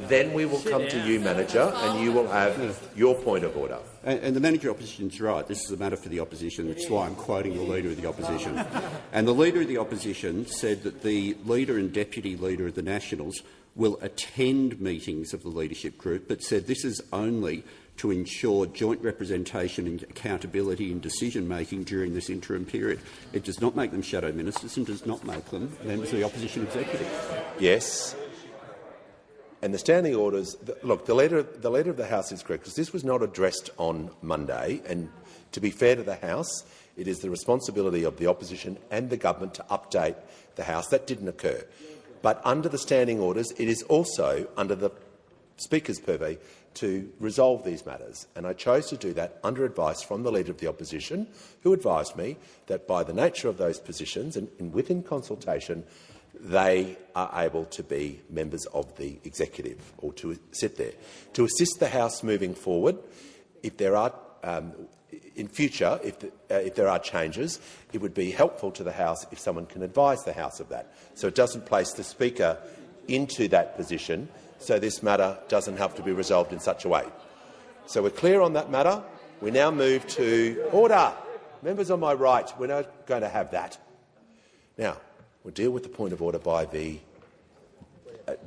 Then we will come to you, Manager, and you will have your point of order. And the Manager of Opposition is right. This is a matter for the Opposition. That's why I'm quoting the Leader of the Opposition. And the Leader of the Opposition said that the Leader and Deputy Leader of the Nationals will attend meetings of the leadership group, but said this is only to ensure joint representation and accountability in decision-making during this interim period. It does not make them shadow ministers and does not make them members of the Opposition executive. Yes. And the standing orders, look, the Leader of the House is correct, because this was not addressed on Monday, and to be fair to the House, it is the responsibility of the Opposition and the Government to update the House. That didn't occur. But under the standing orders, it is also under the Speaker's purview to resolve these matters, and I chose to do that under advice from the Leader of the Opposition, who advised me that by the nature of those positions and within consultation, they are able to be members of the executive or to sit there. To assist the House moving forward, if there are in future, if there are changes, it would be helpful to the House if someone can advise the House of that, so it doesn't place the Speaker into that position, so this matter doesn't have to be resolved in such a way. So we're clear on that matter. We now move to order. Members on my right, we're not going to have that. Now, we'll deal with the point of order by the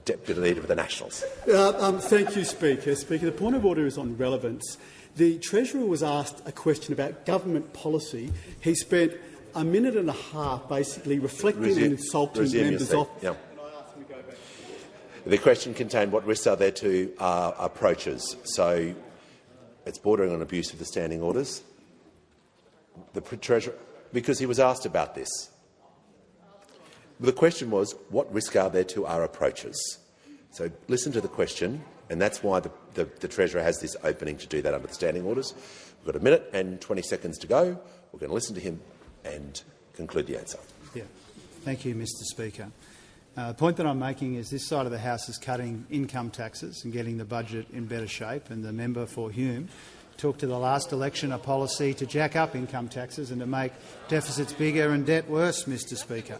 Deputy Leader of the Nationals. Thank you, Speaker. Speaker, the point of order is on relevance. The Treasurer was asked a question about government policy. He spent a minute and a half basically reflecting and insulting members of... Yeah. The question contained what risks are there to approaches. So it's bordering on abuse of the standing orders. The Treasurer, because he was asked about this. The question was, what risk are there to our approaches? So listen to the question, and that's why the Treasurer has this opening to do that under the standing orders. We've got a minute and 20 seconds to go. We're going to listen to him and conclude the answer. Yeah. Thank you, Mr Speaker. The point that I'm making is this side of the House is cutting income taxes and getting the budget in better shape, and the member for Hume took to the last election a policy to jack up income taxes and to make deficits bigger and debt worse, Mr Speaker.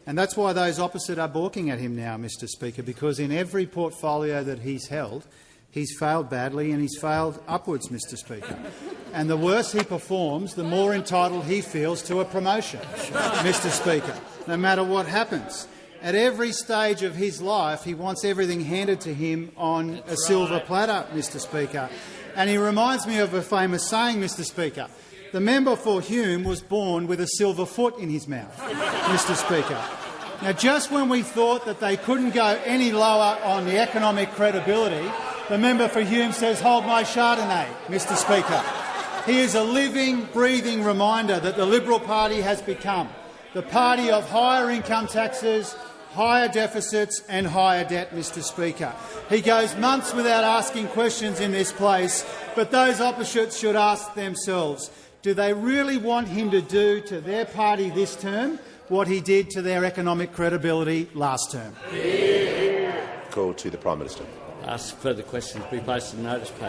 And that's why those opposite are balking at him now, Mr Speaker, because in every portfolio that he's held, he's failed badly and he's failed upwards, Mr Speaker. And the worse he performs, the more entitled he feels to a promotion, Mr Speaker, no matter what happens. At every stage of his life, he wants everything handed to him on a silver platter, Mr Speaker. And he reminds me of a famous saying, Mr Speaker. The member for Hume was born with a silver foot in his mouth, Mr Speaker. Now, just when we thought that they couldn't go any lower on the economic credibility, the member for Hume says, "Hold my Chardonnay," Mr Speaker. He is a living, breathing reminder that the Liberal Party has become the party of higher income taxes, higher deficits and higher debt, Mr Speaker. He goes months without asking questions in this place, but those opposites should ask themselves, do they really want him to do to their party this term what he did to their economic credibility last term? call to the Prime Minister. Ask further questions be placed in the notice paper.